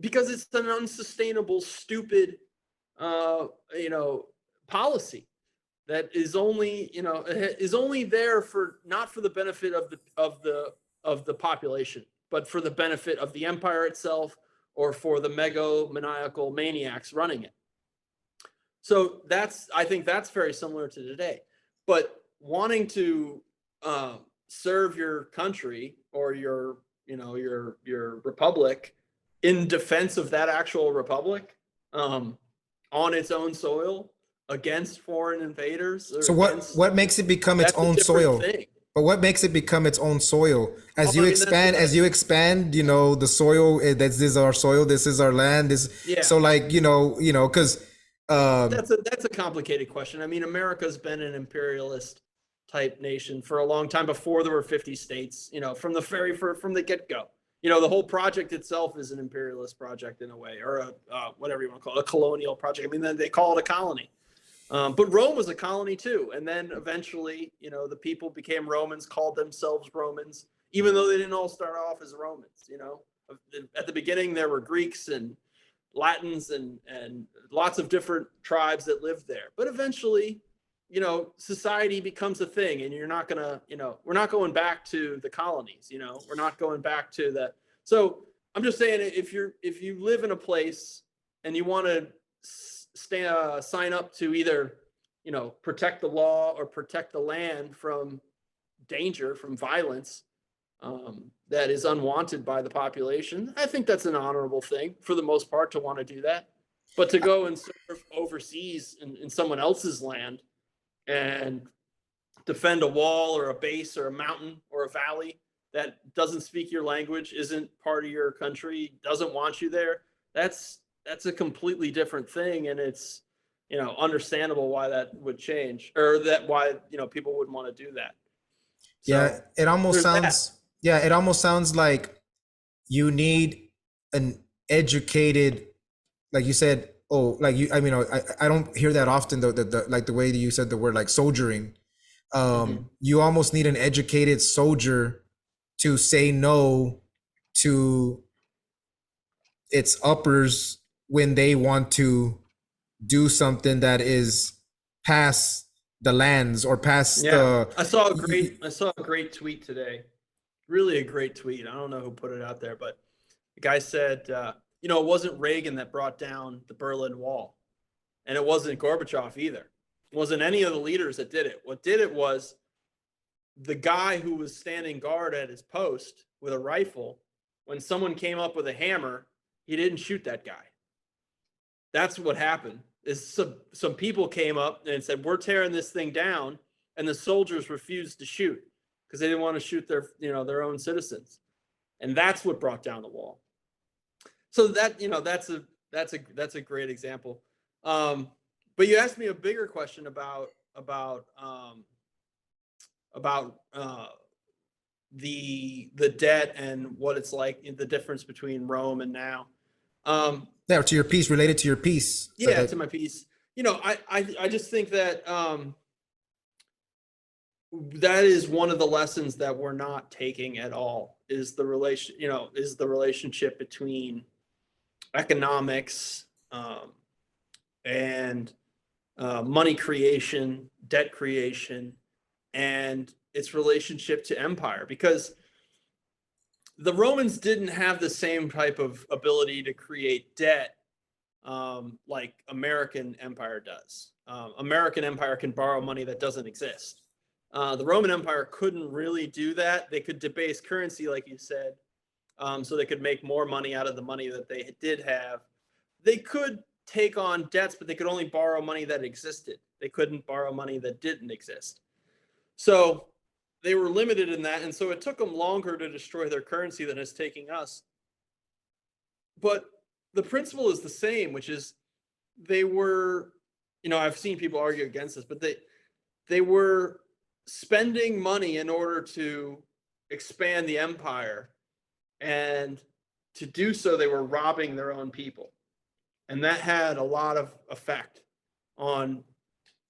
because it's an unsustainable, stupid, policy that is only there for not for the benefit of the population, but for the benefit of the empire itself, or for the megomaniacal maniacs running it. So I think that's very similar to today. But wanting to serve your country or your republic in defense of that actual republic, on its own soil, against foreign invaders. So what makes it become its own soil? Thing. But what makes it become its own soil? As you expand, the soil. This is our soil. This is our land. So because that's a complicated question. I mean, America's been an imperialist type nation for a long time before there were 50 states. From the get go. The whole project itself is an imperialist project in a way, or whatever you want to call it, a colonial project. I mean, they call it a colony. But Rome was a colony too. And then eventually, the people became Romans, called themselves Romans, even though they didn't all start off as Romans. At the beginning, there were Greeks and Latins and lots of different tribes that lived there. But eventually, society becomes a thing, and you're not gonna, we're not going back to the colonies. We're not going back to the. So I'm just saying, if you live in a place and you want to sign up to either protect the law or protect the land from danger, from violence that is unwanted by the population. I think that's an honorable thing for the most part to want to do that. But to go and serve overseas in someone else's land and defend a wall or a base or a mountain or a valley that doesn't speak your language, isn't part of your country, doesn't want you there, that's a completely different thing. And it's, understandable why that would change, or that why, people would want to do that. So Yeah, it almost there's that. sounds yeah, it almost sounds like you need an educated, like you said, oh, like you, I mean, I don't hear that often though, the like the way that you said the word like soldiering. You almost need an educated soldier to say no to its uppers when they want to do something that is past the lands or past Yeah, the I saw a great tweet today. Really a great tweet. I don't know who put it out there, but the guy said, it wasn't Reagan that brought down the Berlin Wall, and it wasn't Gorbachev either. It wasn't any of the leaders that did it. What did it was the guy who was standing guard at his post with a rifle. When someone came up with a hammer, he didn't shoot that guy. That's what happened. Is some people came up and said, "We're tearing this thing down," and the soldiers refused to shoot because they didn't want to shoot their own citizens, and that's what brought down the wall. So that's a great example. But you asked me a bigger question about the debt and what it's like, the difference between Rome and now. yeah, to your piece, related to your piece. Yeah, to my piece. I just think that that is one of the lessons that we're not taking at all, is the relationship between economics and money creation, debt creation, and its relationship to empire. Because the Romans didn't have the same type of ability to create debt like American empire does. American empire can borrow money that doesn't exist. The Roman Empire couldn't really do that. They could debase currency, like you said, so they could make more money out of the money that they did have. They could take on debts, but they could only borrow money that existed. They couldn't borrow money that didn't exist. So they were limited in that, and so it took them longer to destroy their currency than it's taking us. But the principle is the same, which is they were, I've seen people argue against this, but they were spending money in order to expand the empire, and to do so they were robbing their own people, and that had a lot of effect on,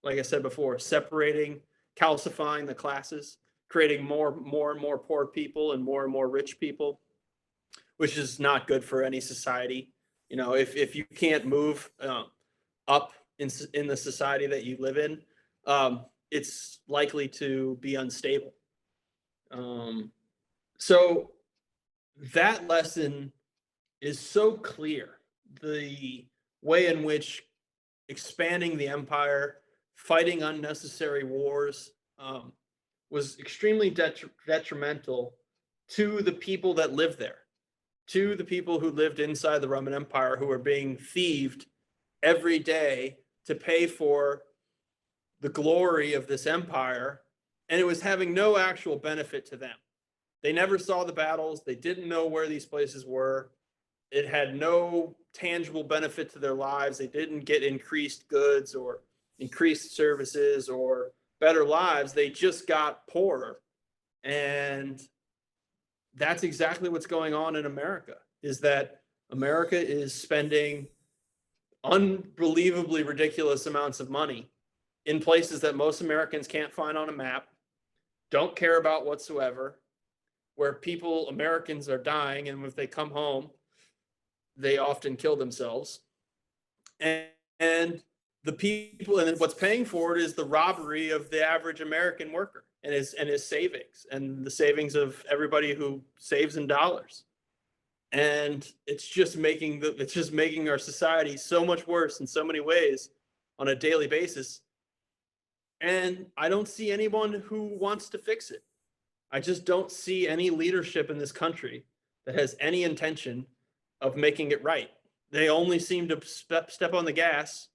like I said before, calcifying the classes, creating more and more poor people and more rich people, which is not good for any society. If you can't move up in the society that you live in, it's likely to be unstable. So that lesson is so clear. The way in which expanding the empire, fighting unnecessary wars, was extremely detrimental to the people that lived there, to the people who lived inside the Roman Empire, who were being thieved every day to pay for the glory of this empire, and it was having no actual benefit to them. They never saw the battles. They didn't know where these places were. It had no tangible benefit to their lives. They didn't get increased goods or increased services or better lives. They just got poorer. And that's exactly what's going on in America, is that America is spending unbelievably ridiculous amounts of money in places that most Americans can't find on a map, don't care about whatsoever, where Americans are dying, and if they come home, they often kill themselves. And the people, and what's paying for it is the robbery of the average American worker and his savings, and the savings of everybody who saves in dollars. And it's just making our society so much worse in so many ways on a daily basis. And I don't see anyone who wants to fix it. I just don't see any leadership in this country that has any intention of making it right. They only seem to step on the gas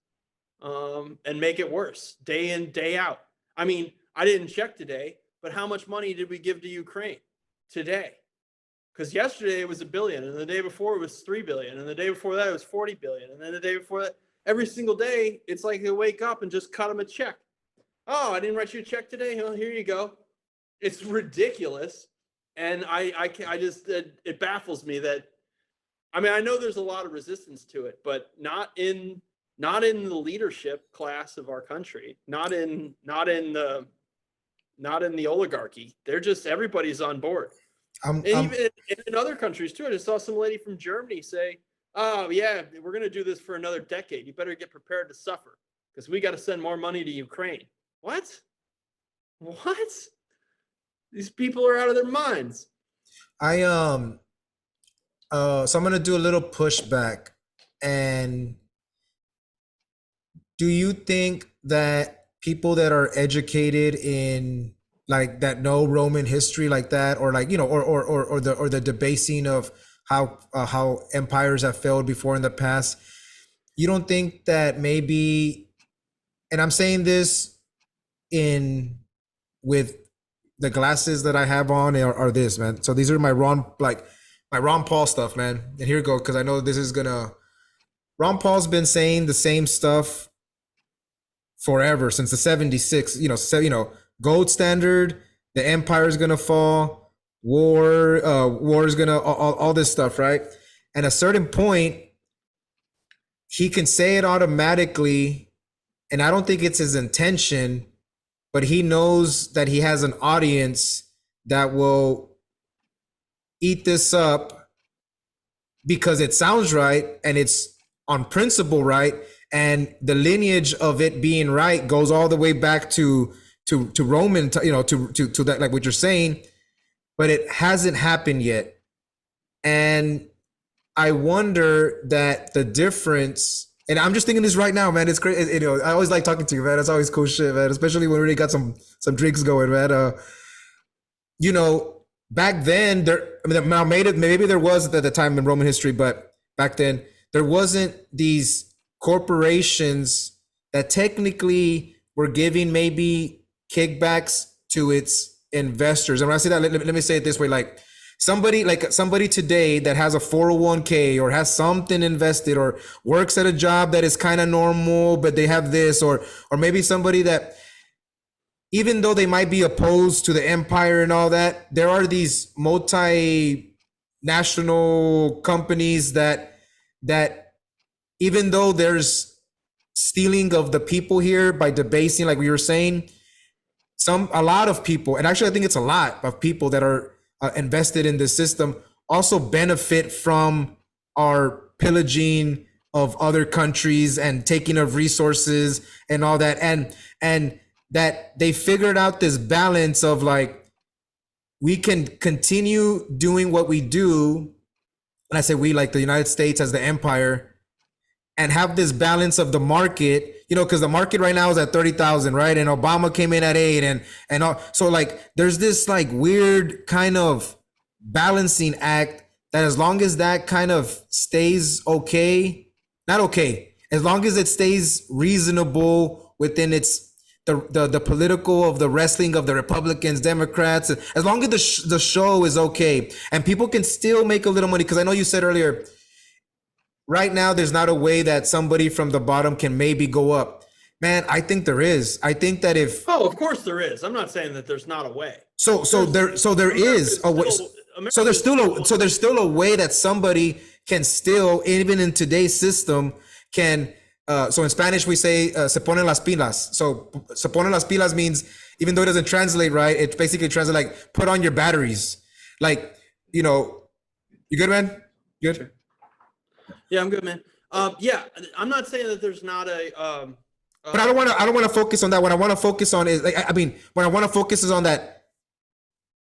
and make it worse day in, day out. I mean, I didn't check today, but how much money did we give to Ukraine today? Because yesterday it was $1 billion, and the day before it was $3 billion, and the day before that it was $40 billion, and then the day before that, every single day it's like they wake up and just cut them a check. Oh, I didn't write you a check today. Oh, here you go. It's ridiculous, and I just it baffles me that. I mean, I know there's a lot of resistance to it, but not in the leadership class of our country, not in the oligarchy. They're just, everybody's on board. And even in other countries too. I just saw some lady from Germany say, "Oh yeah, we're going to do this for another decade. You better get prepared to suffer because we got to send more money to Ukraine." What? These people are out of their minds. So I'm gonna do a little pushback. And do you think that people that are educated in like that know Roman history like that, or like, you know, or the debasing of how empires have failed before in the past, you don't think that maybe, and I'm saying this with the glasses that I have on are this, man. So these are my Ron Paul stuff, man. And here we go, because I know this is Ron Paul's been saying the same stuff forever, since the 76, gold standard, the empire is gonna fall, war is gonna, all this stuff, right? And at a certain point, he can say it automatically, and I don't think it's his intention, but he knows that he has an audience that will eat this up because it sounds right and it's on principle right, and the lineage of it being right goes all the way back to Roman, to that, like what you're saying, but it hasn't happened yet. And I wonder that the difference, and I'm just thinking this right now, man. It's great. I always like talking to you, man. It's always cool shit, man. Especially when we already got some drinks going, man. Back then, maybe there was at the time in Roman history, but back then there wasn't these corporations that technically were giving maybe kickbacks to its investors. And when I say that, let me say it this way: like somebody today that has a 401k or has something invested or works at a job that is kind of normal, but they have this, or maybe somebody that, even though they might be opposed to the empire and all that, there are these multinational companies that even though there's stealing of the people here by debasing, like we were saying, a lot of people, and actually I think it's a lot of people that are invested in this system, also benefit from our pillaging of other countries and taking of resources and all that, and that they figured out this balance of like, we can continue doing what we do, and I say we, like the United States as the empire, and have this balance of the market, because the market right now is at 30,000, right? And Obama came in at 8, and all. So like, there's this like weird kind of balancing act that, as long as that kind of stays okay, not okay, as long as it stays reasonable within the political of the wrestling of the Republicans, Democrats, as long as the show is okay and people can still make a little money. Because I know you said earlier, right now, there's not a way that somebody from the bottom can maybe go up. Man, I think there is. I think that if... Oh, of course there is. I'm not saying that there's not a way. So there is a way. So there's still a way that somebody can still, even in today's system, can... so in Spanish, we say, se ponen las pilas. So se ponen las pilas means, even though it doesn't translate right, it basically translates like, put on your batteries. Like, you good, man? Good? Sure. Yeah, I'm good, man. Yeah, I'm not saying that there's not a. But I don't want to focus on that. What I want to focus on is, what I want to focus is on that.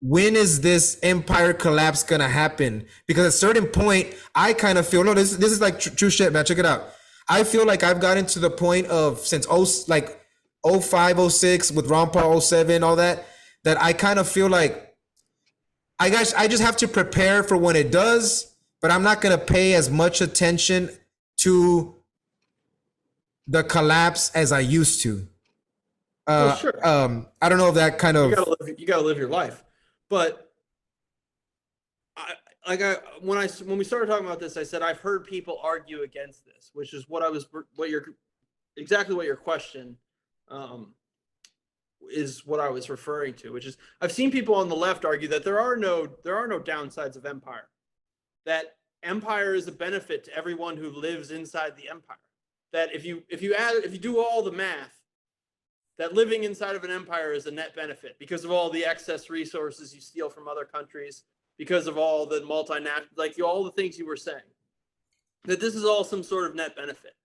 When is this empire collapse gonna happen? Because at a certain point, I kind of feel, no, this is like true shit, man. Check it out. I feel like I've gotten to the point of, since 05, 06 with Ron Paul, 07, all that, that I kind of feel like I just have to prepare for when it does, but I'm not going to pay as much attention to the collapse as I used to. Well, sure. I don't know if that kind of. You gotta live your life, but when we started talking about this, I said I've heard people argue against this, which is exactly what your question is what I was referring to, which is I've seen people on the left argue that there are no downsides of empire, that empire is a benefit to everyone who lives inside the empire, that if you do all the math, that living inside of an empire is a net benefit because of all the excess resources you steal from other countries, because of all the multinational, like all the things you were saying, that this is all some sort of net benefit.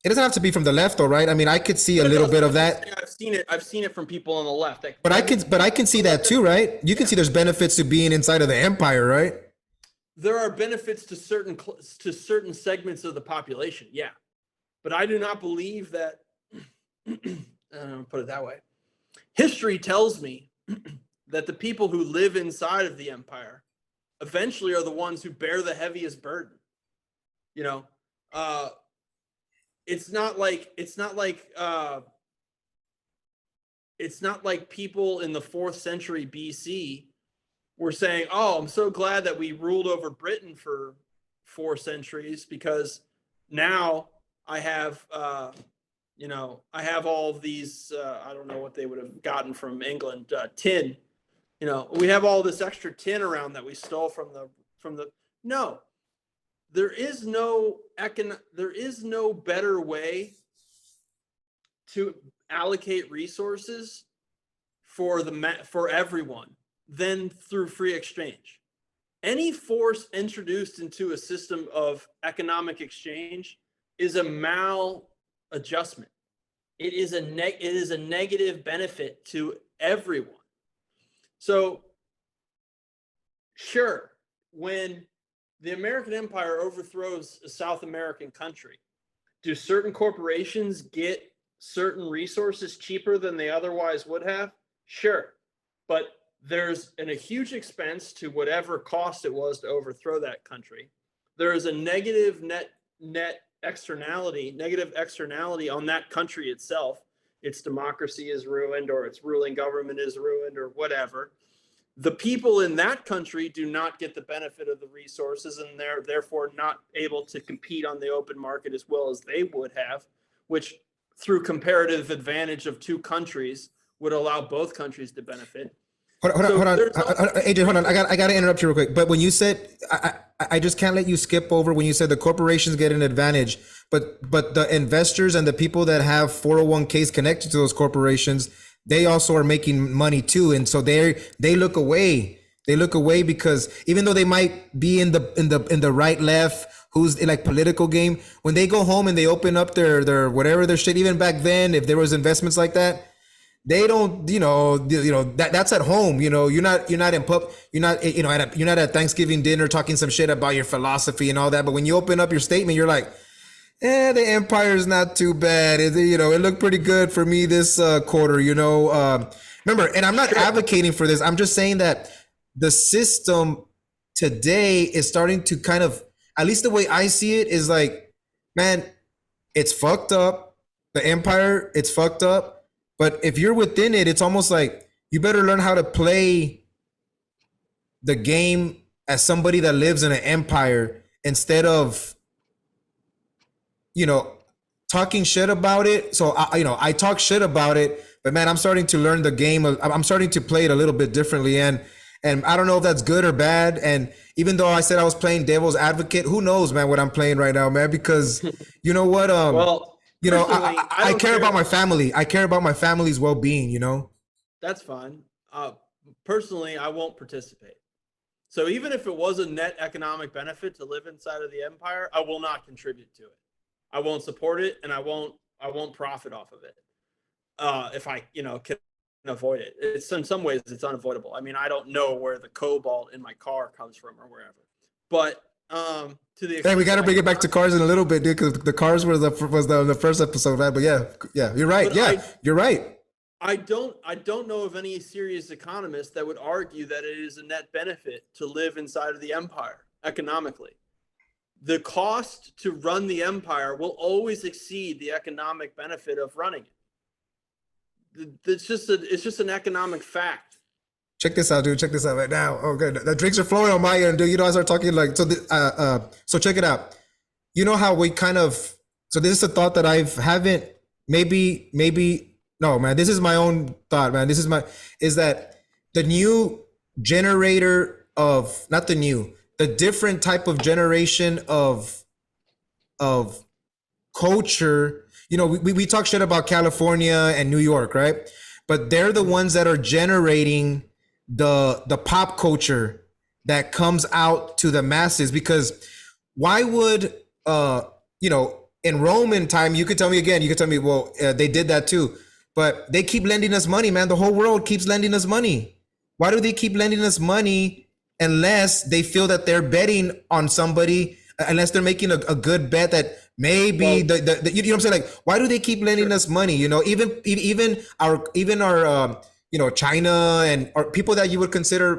It doesn't have to be from the left, though, right? I mean, I could see a little bit of that. I've seen it from people on the left. But I can see that too, right? You can see there's benefits to being inside of the empire, right? There are benefits to certain segments of the population, yeah. But I do not believe that. Put it that way. History tells me that the people who live inside of the empire eventually are the ones who bear the heaviest burden. You know, it's not like people in the 4th century BC were saying, "Oh, I'm so glad that we ruled over Britain for 4 centuries because now I have I have all of these, I don't know what they would have gotten from England, tin. We have all this extra tin around that we stole from the, no, there is no better way to allocate resources for everyone than through free exchange. Any force introduced into a system of economic exchange is a maladjustment. It is a negative benefit to everyone. So, sure, when the American empire overthrows a South American country, do certain corporations get certain resources cheaper than they otherwise would have? Sure. But there's a huge expense to whatever cost it was to overthrow that country. There is a negative externality on that country itself. Its democracy is ruined, or its ruling government is ruined, or whatever. The people in that country do not get the benefit of the resources, and they're therefore not able to compete on the open market as well as they would have, which through comparative advantage of two countries would allow both countries to benefit. Hold on. AJ, hold on. I got to interrupt you real quick. But when you said, I just can't let you skip over when you said the corporations get an advantage, but the investors and the people that have 401ks connected to those corporations, they also are making money too, and so they look away. They look away because even though they might be in the right left, who's like political game, when they go home and they open up their whatever their shit, even back then, if there was investments like that. They don't, that's at home. You're not in pub. You're not at Thanksgiving dinner talking some shit about your philosophy and all that. But when you open up your statement, you're like, the empire is not too bad. It looked pretty good for me this quarter. Remember, and I'm not advocating for this. I'm just saying that the system today is starting to kind of, at least the way I see it, is like, man, it's fucked up. The empire, it's fucked up. But if you're within it, it's almost like you better learn how to play the game as somebody that lives in an empire instead of, talking shit about it. So, I talk shit about it, but man, I'm starting to learn the game. I'm starting to play it a little bit differently. And I don't know if that's good or bad. And even though I said I was playing devil's advocate, who knows, man, what I'm playing right now, man, because you know what? Well, I care about my family. I care about my family's well-being, That's fine. Personally, I won't participate. So even if it was a net economic benefit to live inside of the empire, I will not contribute to it. I won't support it, and I won't profit off of it. If I, can avoid it. It's in some ways it's unavoidable. I mean, I don't know where the cobalt in my car comes from or wherever. But To the Hey, we extent got to that bring I it back to cars in a little bit, dude, because the cars was the first episode, man. But yeah, you're right. But Yeah, you're right. I don't know of any serious economist that would argue that it is a net benefit to live inside of the empire economically. The cost to run the empire will always exceed the economic benefit of running it. It's just an economic fact. Check this out, dude. Check this out right now. Oh, good. The drinks are flowing on my end, dude. You know, I start talking like so. So check it out. You know how we kind of. So this is a thought that I haven't. Maybe no, man. This is my own thought, man. Is that the new generator of not the new, the different type of generation of culture. You know, we talk shit about California and New York, right? But they're the ones that are generating the pop culture that comes out to the masses. Because why would in Roman time, you could tell me, well, they did that too, but they keep lending us money, man. The whole world keeps lending us money. Why do they keep lending us money unless they feel that they're betting on somebody, unless they're making a good bet that maybe you know what I'm saying? Like, why do they keep lending us money? You know, even our China and or people that you would consider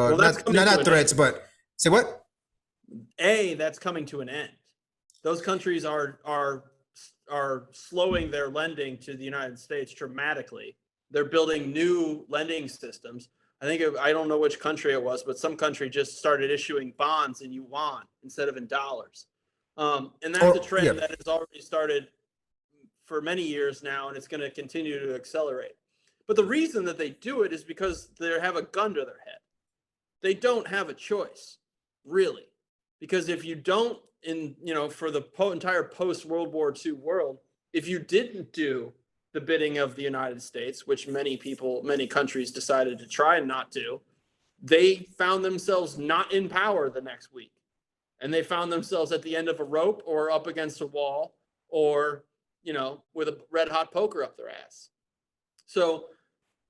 not threats, but say what? That's coming to an end. Those countries are slowing their lending to the United States dramatically. They're building new lending systems. I don't know which country it was, but some country just started issuing bonds in yuan instead of in dollars. And that's a trend that has already started for many years now, and it's going to continue to accelerate. But the reason that they do it is because they have a gun to their head. They don't have a choice, really, because if you don't, for the entire post-World War II world, if you didn't do the bidding of the United States, which many countries decided to try and not do, they found themselves not in power the next week. And they found themselves at the end of a rope or up against a wall or, with a red hot poker up their ass. So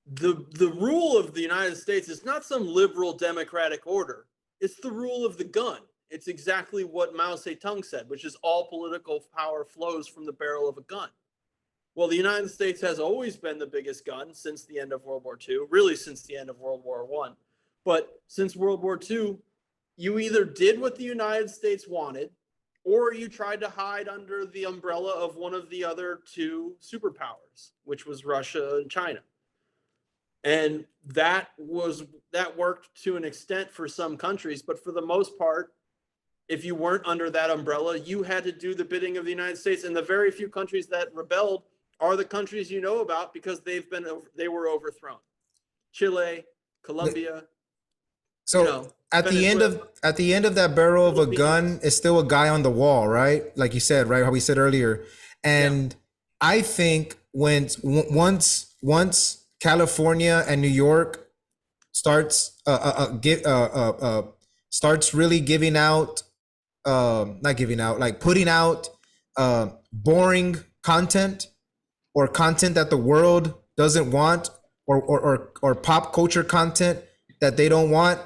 the rule of the United States is not some liberal democratic order. It's the rule of the gun. It's exactly what Mao Zedong said, which is all political power flows from the barrel of a gun. Well, the United States has always been the biggest gun since the end of World War II, really since the end of World War I. But since World War II, you either did what the United States wanted, or you tried to hide under the umbrella of one of the other two superpowers, which was Russia and China. And that worked to an extent for some countries, but for the most part, if you weren't under that umbrella, you had to do the bidding of the United States. And the very few countries that rebelled are the countries you know about because they were overthrown. Chile, Colombia. So at the end of that barrel of a gun is still a guy on the wall, right? Like you said, right? How we said earlier. And I think once California and New York starts really giving out, not giving out, like putting out boring content or content that the world doesn't want, or pop culture content that they don't want,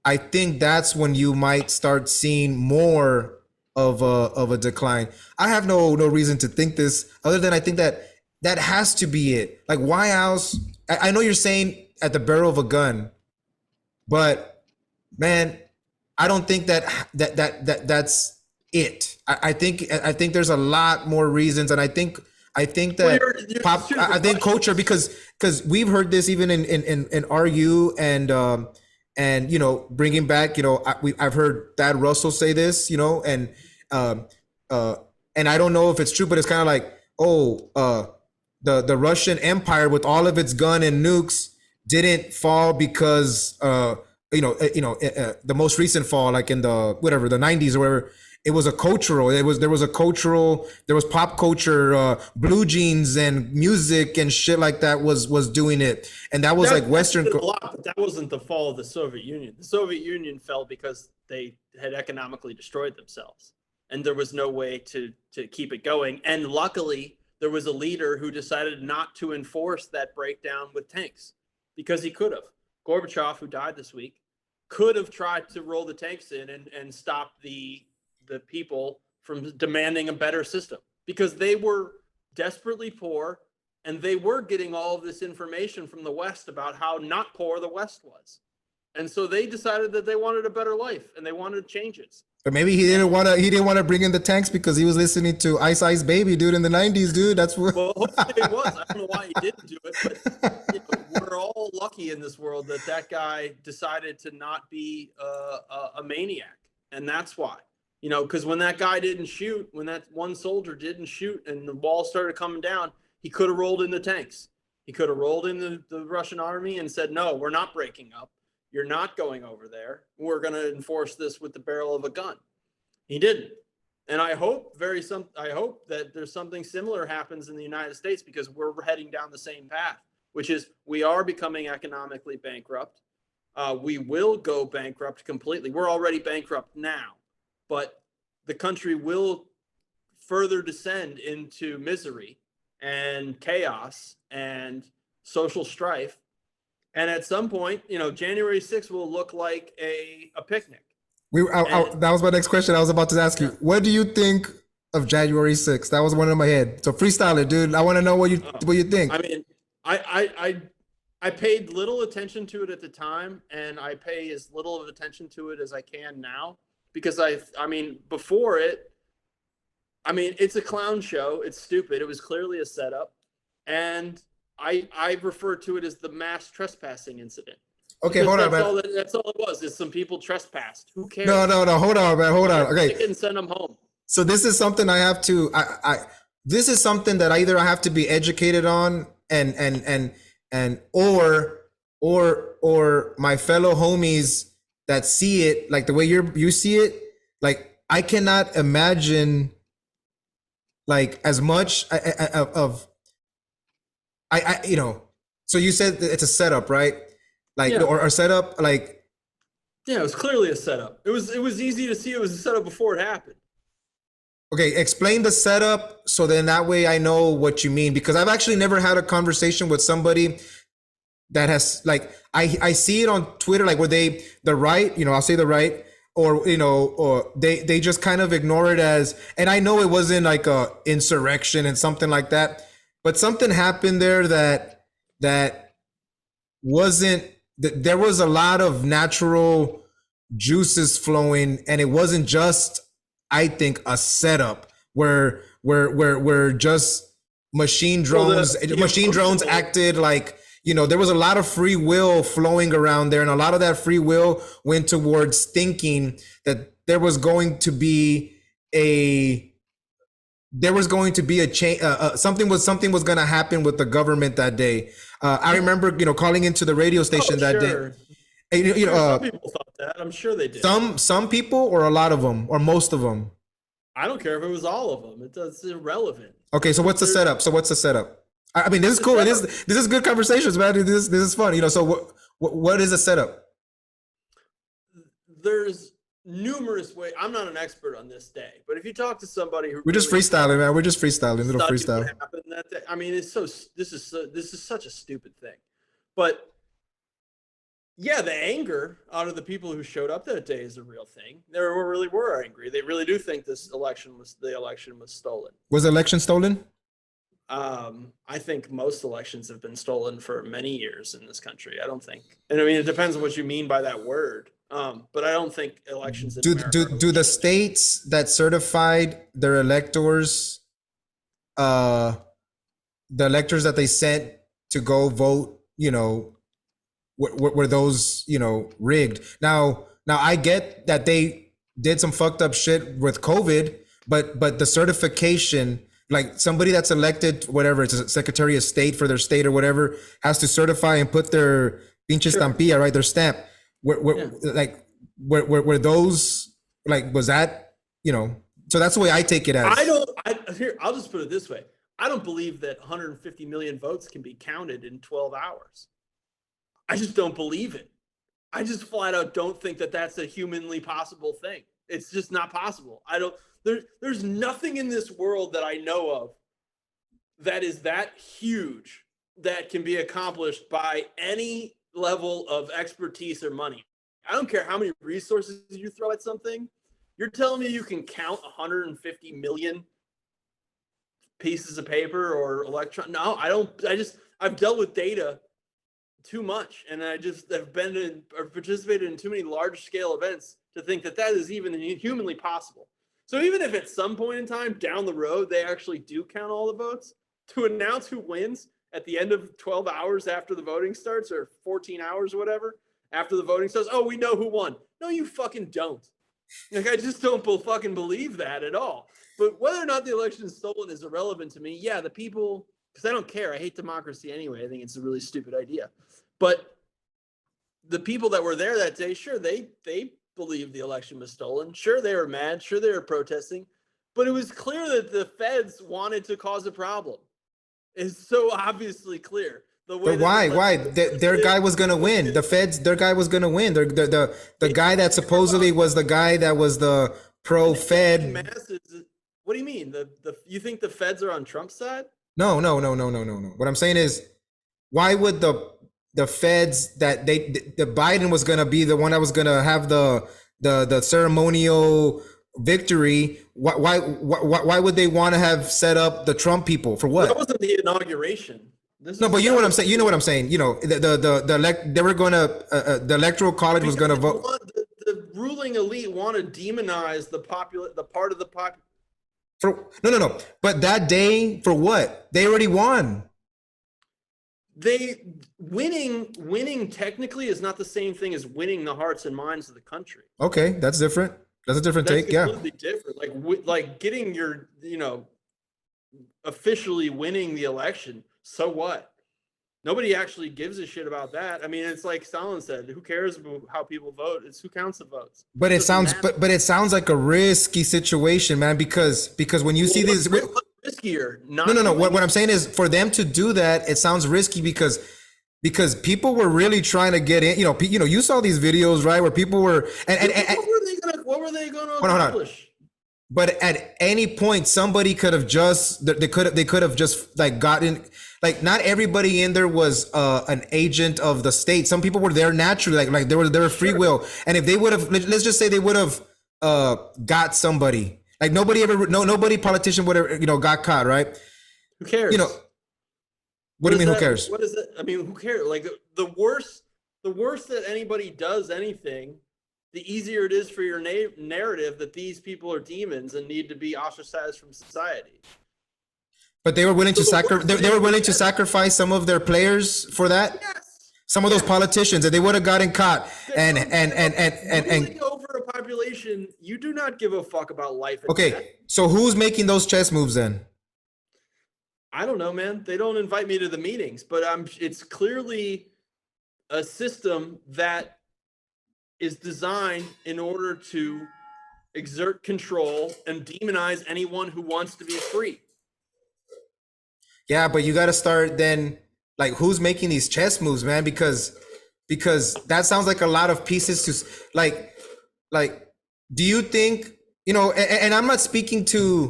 I think that's when you might start seeing more of a decline. I have no reason to think this other than I think that has to be it. Like, why else? I know you're saying at the barrel of a gun, but man, I don't think that's it. I think there's a lot more reasons, and I think that I think culture, because we've heard this even in RU and bringing back, I've heard Thad Russell say this, and I don't know if it's true, but it's kind of like, the Russian Empire with all of its gun and nukes didn't fall because the most recent fall, like in the 90s or whatever, there was pop culture, blue jeans and music and shit like that was doing it, and that was like Western. But that wasn't the fall of the Soviet Union. The Soviet Union fell because they had economically destroyed themselves, and there was no way to keep it going. And luckily, there was a leader who decided not to enforce that breakdown with tanks, because he could have. Gorbachev, who died this week, could have tried to roll the tanks in and stop the people from demanding a better system, because they were desperately poor and they were getting all of this information from the West about how not poor the West was. And so they decided that they wanted a better life and they wanted changes. But maybe he didn't want to bring in the tanks because he was listening to Ice Ice Baby, dude, in the 90s, dude. That's what. Well, hopefully it was. I don't know why he didn't do it, but you know, we're all lucky in this world that that guy decided to not be a maniac. And that's why, you know, because when that guy didn't shoot, when that one soldier didn't shoot and the walls started coming down, he could have rolled in the tanks. He could have rolled in the Russian army and said, no, we're not breaking up. You're not going over there. We're going to enforce this with the barrel of a gun. He didn't. And I hope that there's something similar happens in the United States, because we're heading down the same path, which is we are becoming economically bankrupt. We will go bankrupt completely. We're already bankrupt now, but the country will further descend into misery and chaos and social strife. And at some point, you know, January 6th will look like a picnic. That was my next question. I was about to ask you, what do you think of January 6th? That was one in my head. So freestyle it, dude. I want to know what you think. I mean, I paid little attention to it at the time, and I pay as little of attention to it as I can now, because I mean, before it, I mean, it's a clown show. It's stupid. It was clearly a setup, and I refer to it as the mass trespassing incident. Okay, hold on, man. That's all it was. Is some people trespassed. Who cares? No. Hold on, man. Hold on. Okay. They can send them home. So this is something I have to. This is something that either I have to be educated on, or my fellow homies that see it like the way you see it. Like, I cannot imagine like as much of you know. So you said that it's a setup, right? Like, yeah. or setup, like. Yeah, it was clearly a setup. It was easy to see it was a setup before it happened. Okay, explain the setup so then that way I know what you mean, because I've actually never had a conversation with somebody that has, like, I see it on Twitter, like where the right, you know, I'll say the right, or, you know, or they just kind of ignore it as, and I know it wasn't like a insurrection and something like that, but something happened there that wasn't, there was a lot of natural juices flowing, and it wasn't just, I think, a setup where just machine drones acted like, you know, there was a lot of free will flowing around there, and a lot of that free will went towards thinking that there was going to be a change. Something was going to happen with the government that day. I remember, you know, calling into the radio station that day. And, some people thought that. I'm sure they did. Some people, or a lot of them, or most of them. I don't care if it was all of them. It's irrelevant. Okay, so what's the setup? I mean, this is cool. This is good conversations, man. This is fun. You know, so what is a setup? There's numerous ways. I'm not an expert on this day, but if you talk to somebody who we're just freestyling, man. We're just freestyling, little freestyle. What happened that day. I mean, this is such a stupid thing, but yeah, the anger out of the people who showed up that day is a real thing. They really were angry. They really do think the election was stolen. Was the election stolen? I think most elections have been stolen for many years in this country. I don't think, and I mean, it depends on what you mean by that word. But I don't think elections. Do the states that certified their electors, the electors that they sent to go vote, you know, were those, you know, rigged? Now I get that they did some fucked up shit with COVID, but the certification, like somebody that's elected, whatever, it's a Secretary of State for their state or whatever, has to certify and put their pinche estampilla, right, their stamp. Were those, like, was that, you know? So that's the way I take it as. I'll just put it this way. I don't believe that 150 million votes can be counted in 12 hours. I just don't believe it. I just flat out don't think that that's a humanly possible thing. It's just not possible. There's nothing in this world that I know of that is that huge that can be accomplished by any level of expertise or money. I don't care how many resources you throw at something. You're telling me you can count 150 million pieces of paper or electron? No, I don't. I've dealt with data too much, and I just have been in or participated in too many large scale events to think that that is even humanly possible. So even if at some point in time down the road they actually do count all the votes, to announce who wins at the end of 12 hours after the voting starts, or 14 hours or whatever after the voting starts, oh, we know who won. No, you fucking don't. Like, I just don't fucking believe that at all. But whether or not the election is stolen is irrelevant to me. Yeah, the people, because I don't care. I hate democracy anyway. I think it's a really stupid idea. But the people that were there that day, sure, they believed the election was stolen. Sure, they were mad. Sure, they were protesting. But it was clear that the feds wanted to cause a problem. It's so obviously clear. But why? Their guy was gonna win. The feds, their guy was gonna win. The guy that supposedly was the guy that was the pro-Fed. What do you mean? You think the feds are on Trump's side? No. What I'm saying is, why would the feds that the Biden was gonna be the one that was gonna have the ceremonial victory? Why would they want to have set up the Trump people for what? That wasn't the inauguration. No, but you know what I'm saying. You know what I'm saying. You know, they were gonna the electoral college was gonna vote. The ruling elite want to demonize the part of the pop. No. But that day, for what? They already won. Winning technically is not the same thing as winning the hearts and minds of the country. Okay, that's different. That's a different take. Yeah, completely different. Like getting your, officially winning the election. So what? Nobody actually gives a shit about that. I mean, it's like Stalin said, who cares about how people vote? It's who counts the votes. But it sounds it sounds like a risky situation, man, because when you see these riskier. No. What I'm saying is, for them to do that, it sounds risky because people were really trying to get in. You saw these videos, right, where people were what were they going to accomplish? But at any point, somebody could have just they could have just like gotten. Like, not everybody in there was an agent of the state. Some people were there naturally, like they were free will. And if they would have, let's just say they would have got somebody, like nobody politician would have got caught, right? Who cares? What do you mean? Who cares? What is it? I mean, who cares? Like the worse that anybody does anything, the easier it is for your narrative that these people are demons and need to be ostracized from society. But they were willing to sacrifice some of their players for that. Yes. Some of those politicians, and they would have gotten caught. And over a population, you do not give a fuck about life. Okay, so who's making those chess moves then? I don't know, man. They don't invite me to the meetings, but it's clearly a system that is designed in order to exert control and demonize anyone who wants to be free. Yeah, but you got to start then, like, who's making these chess moves, man? Because that sounds like a lot of pieces to like, do you think, and I'm not speaking to,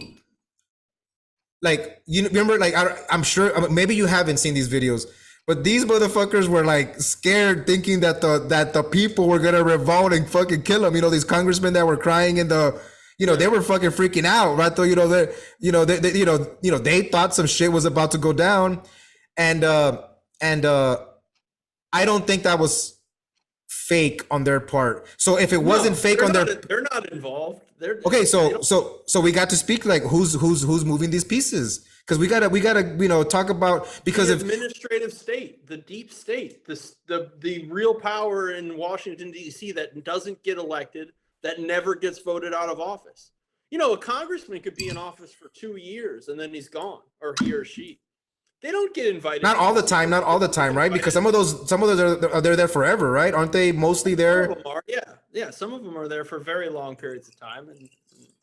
like, remember, like, I'm sure maybe you haven't seen these videos, but these motherfuckers were like scared, thinking that the people were going to revolt and fucking kill them. These congressmen that were crying in the, they were fucking freaking out, right? Though, they thought some shit was about to go down, and I don't think that was fake on their part. So if it wasn't fake on they're not involved. Okay, so we got to speak, like, who's moving these pieces, because we gotta talk about, because the administrative state, the deep state, the real power in Washington D.C. that doesn't get elected, that never gets voted out of office. A congressman could be in office for 2 years and then he's gone, or he or she. They don't get invited. Not all the time, right? Because some of those are they're there forever, right? Aren't they mostly there? Some of them are, yeah. Some of them are there for very long periods of time, and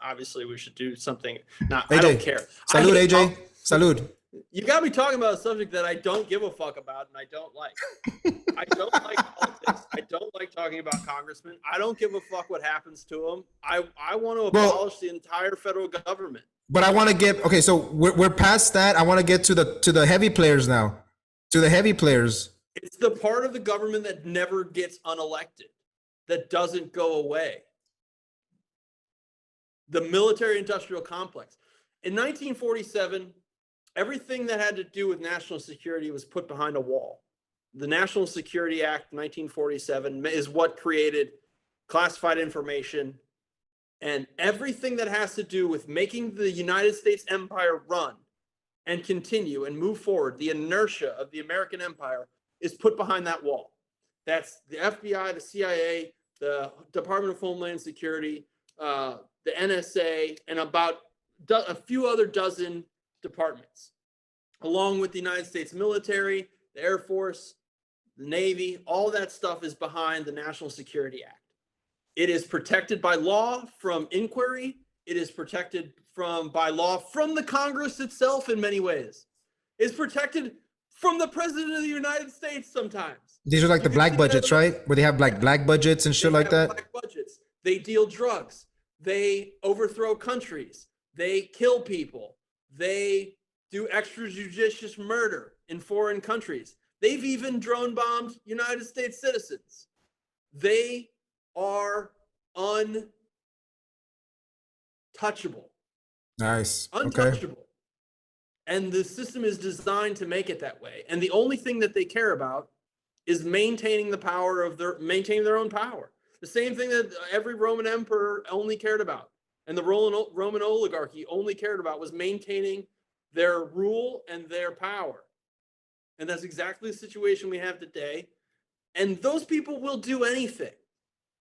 obviously we should do something. I don't care. Salud, AJ. Salud. You got me talking about a subject that I don't give a fuck about and I don't like. I don't like politics. I don't like talking about congressmen. I don't give a fuck what happens to them. I want to abolish the entire federal government. But I want to get, okay, so we're past that. I want to get to the heavy players now. To the heavy players. It's the part of the government that never gets unelected. that doesn't go away. The military-industrial complex. In 1947, everything that had to do with national security was put behind a wall. The National Security Act 1947 is what created classified information, and everything that has to do with making the United States empire run and continue and move forward, the inertia of the American empire is put behind that wall. That's the FBI, the CIA, the Department of Homeland Security, the NSA, and about a few other dozen departments, along with the United States military, the Air Force, the Navy. All that stuff is behind the National Security Act. It is protected by law from inquiry. It is protected by law from the Congress itself in many ways. It's protected from the President of the United States sometimes. These are like the black budgets, right? Where they have like black budgets and shit like that. Black budgets. They deal drugs. They overthrow countries. They kill people. They do extrajudicious murder in foreign countries. They've even drone bombed United States citizens. They are untouchable. Nice. Untouchable. Okay. And the system is designed to make it that way. And the only thing that they care about is maintaining the power of maintaining their own power. The same thing that every Roman emperor only cared about, and the Roman oligarchy only cared about, was maintaining their rule and their power. And that's exactly the situation we have today. And those people will do anything.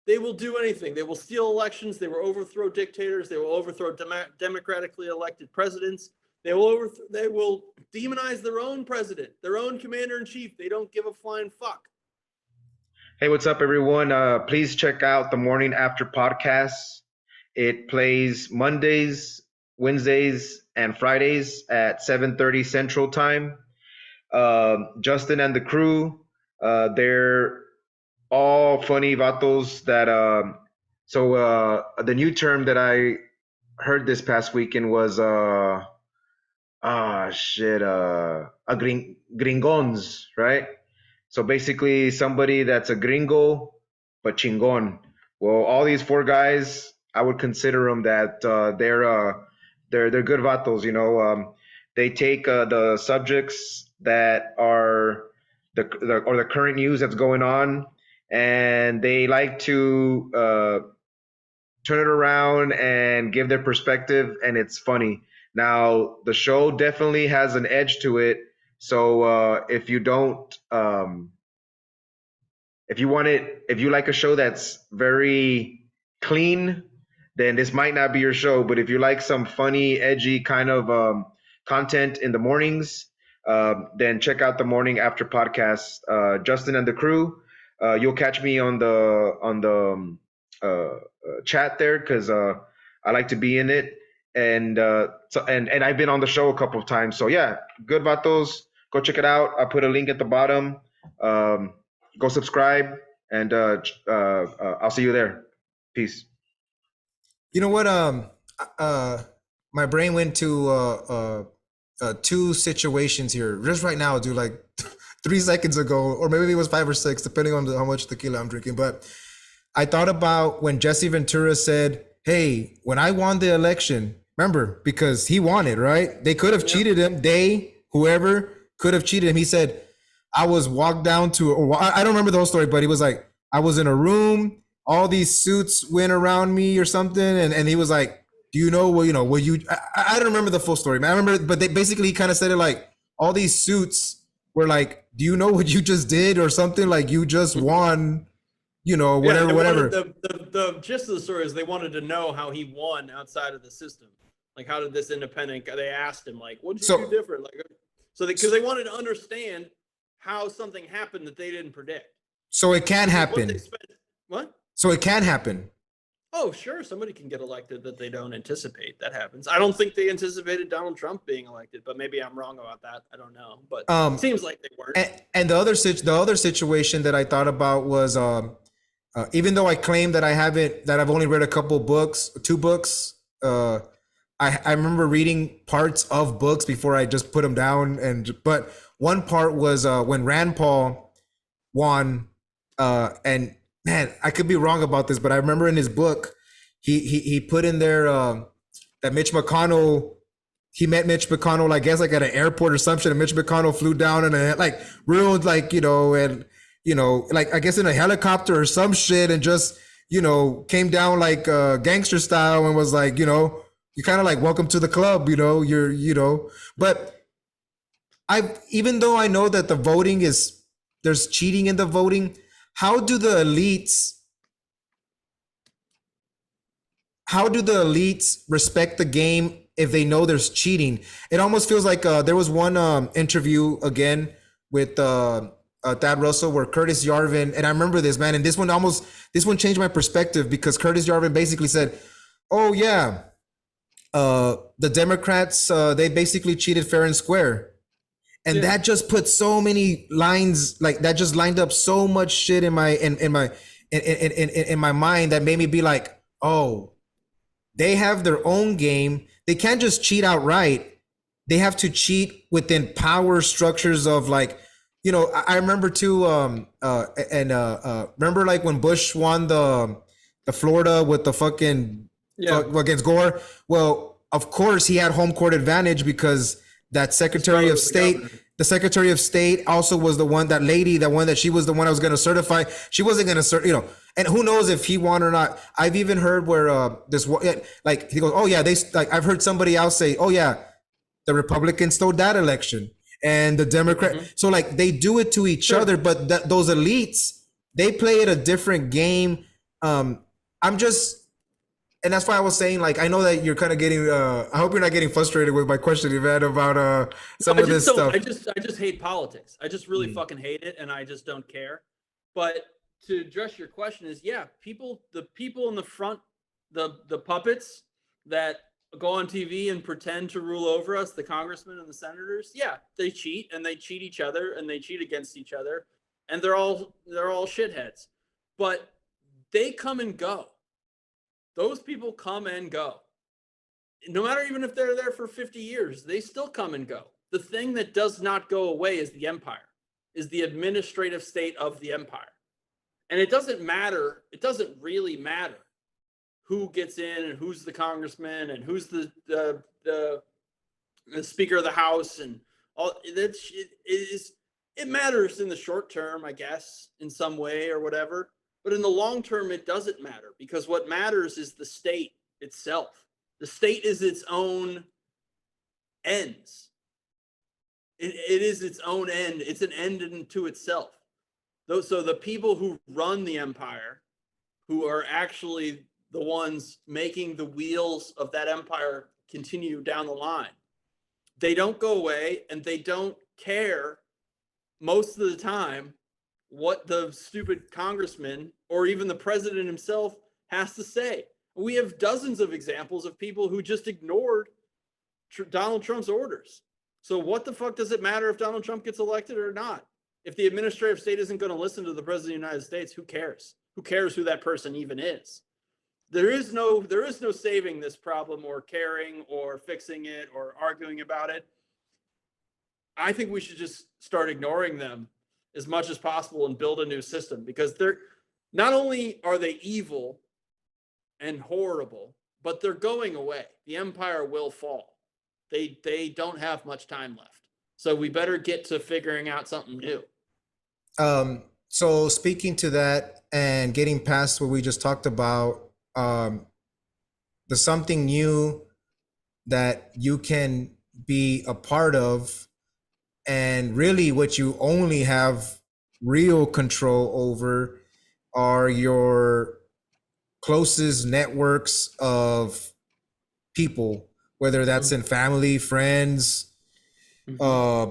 They will do anything. They will steal elections. They will overthrow dictators. They will overthrow democratically elected presidents. They will demonize their own president, their own commander-in-chief. They don't give a flying fuck. Hey, what's up, everyone? Please check out the Morning After podcast. It plays Mondays, Wednesdays, and Fridays at 7:30 Central Time. Justin and the crew, they're all funny vatos that the new term that I heard this past weekend was gringons, right? So basically somebody that's a gringo but chingon. Well, all these four guys, I would consider them that they're good vatos, you know. They take the subjects that are the current news that's going on, and they like to turn it around and give their perspective, and it's funny. Now, the show definitely has an edge to it. So if you don't, if you like a show that's very clean, then this might not be your show. But if you like some funny, edgy kind of content in the mornings, then check out the Morning After podcast. Justin and the crew, you'll catch me on the chat there, because I like to be in it. And I've been on the show a couple of times. So yeah, good vatos. Go check it out. I'll put a link at the bottom. Go subscribe, and I'll see you there. Peace. You know what? My brain went to two situations here just right now, dude. Like 3 seconds ago, or maybe it was 5 or 6, depending on how much tequila I'm drinking. But I thought about when Jesse Ventura said, "Hey, when I won the election." Remember, because he won it, right? They could have cheated him. Whoever could have cheated him. He said, I was walked down to, or I don't remember the whole story, but he was like, I was in a room, all these suits went around me or something. And he was like, do you know, well, I don't remember the full story, man. I remember, but they basically kind of said it like, all these suits were like, do you know what you just did or something? Like you just won, whatever. The gist of the story is they wanted to know how he won outside of the system. Like, how did this independent? They asked him, like, what did you do different? Like, because they wanted to understand how something happened that they didn't predict. So it can happen. What? So it can happen. Oh, sure. Somebody can get elected that they don't anticipate. That happens. I don't think they anticipated Donald Trump being elected, but maybe I'm wrong about that. I don't know, but it seems like they weren't. And the other situation that I thought about was, even though I claim that I've only read a couple books, 2 books. I remember reading parts of books before I just put them down. But one part was when Rand Paul won, and man, I could be wrong about this, but I remember in his book, he put in there that Mitch McConnell, he met Mitch McConnell, I guess, like at an airport or some shit, and Mitch McConnell flew down and like real, like, and like I guess in a helicopter or some shit, and just came down like gangster style and was like, you kind of like, welcome to the club, but even though I know that the voting there's cheating in the voting, how do the elites respect the game if they know there's cheating? It almost feels like there was one interview again with Thad Russell where Curtis Yarvin, and I remember this, man, and this one changed my perspective, because Curtis Yarvin basically said, oh yeah, the Democrats, they basically cheated fair and square. And that just put so many lines, like that just lined up so much shit in my mind that made me be like, oh, they have their own game. They can't just cheat outright. They have to cheat within power structures of, like, I remember too, remember like when Bush won the Florida with the fucking against Gore. Well, of course he had home court advantage, because that Secretary of State, the Secretary of State also was the one, that she was the one I was going to certify. She wasn't going to and who knows if he won or not. I've even heard where like he goes, oh yeah, I've heard somebody else say, oh yeah, the Republicans stole that election and the Democrat. Mm-hmm. So like they do it to each other, but those elites, they play it a different game. And that's why I was saying, like, I know that you're kind of getting, I hope you're not getting frustrated with my question, Yvette, about some of this stuff. I just hate politics. I just really fucking hate it, and I just don't care. But to address your question is, yeah, the people in the front, the puppets that go on TV and pretend to rule over us, the congressmen and the senators, yeah, they cheat, and they cheat each other, and they cheat against each other, and they're all shitheads. But they come and go. Those people come and go. No matter even if they're there for 50 years, they still come and go. The thing that does not go away is the empire, is the administrative state of the empire. And it doesn't matter. It doesn't really matter who gets in and who's the congressman and who's the Speaker of the House and all that. It matters in the short term, I guess, in some way or whatever. But in the long term, it doesn't matter, because what matters is the state itself. The state is its own ends. It is its own end. It's an end unto itself. So the people who run the empire, who are actually the ones making the wheels of that empire continue down the line, they don't go away, and they don't care most of the time what the stupid congressman or even the president himself has to say. We have dozens of examples of people who just ignored Donald Trump's orders. So what the fuck does it matter if Donald Trump gets elected or not? If the administrative state isn't going to listen to the president of the United States, who cares? Who cares who that person even is? There is no saving this problem or caring or fixing it or arguing about it. I think we should just start ignoring them as much as possible and build a new system, because they're not only are they evil and horrible, but they're going away. The empire will fall. They don't have much time left. So we better get to figuring out something new. So speaking to that and getting past what we just talked about, the something new that you can be a part of, and really what you only have real control over, are your closest networks of people, whether that's in family, friends,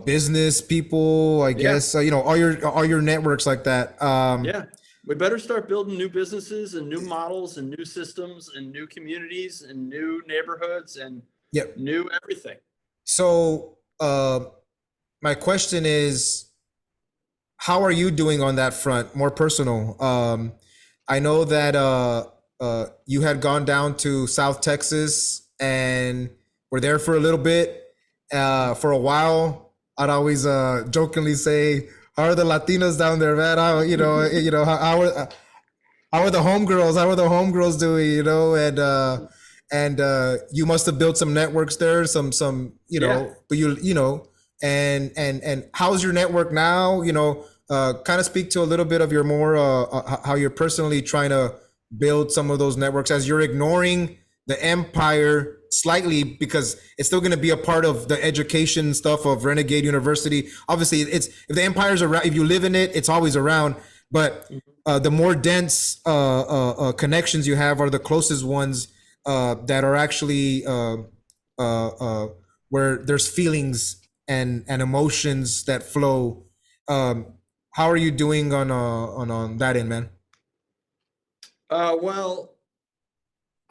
business people, I guess, all your networks like that. We better start building new businesses and new models and new systems and new communities and new neighborhoods and new everything. So my question is, how are you doing on that front? More personal. I know that you had gone down to South Texas and were there for a little bit. For a while, I'd always jokingly say, "How are the Latinos down there, man? How are how are the homegirls? How are the homegirls doing? You know, and you must have built some networks there, some you Yeah. know, but you know, and how's your network now? You know, kind of speak to a little bit of your more how you're personally trying to build some of those networks as you're ignoring the empire slightly because it's still going to be a part of the education stuff of Renegade University. Obviously, it's if the empire's around, if you live in it, it's always around. But the more dense connections you have are the closest ones that are actually where there's feelings and emotions that flow. Um, how are you doing on that end, man? Well,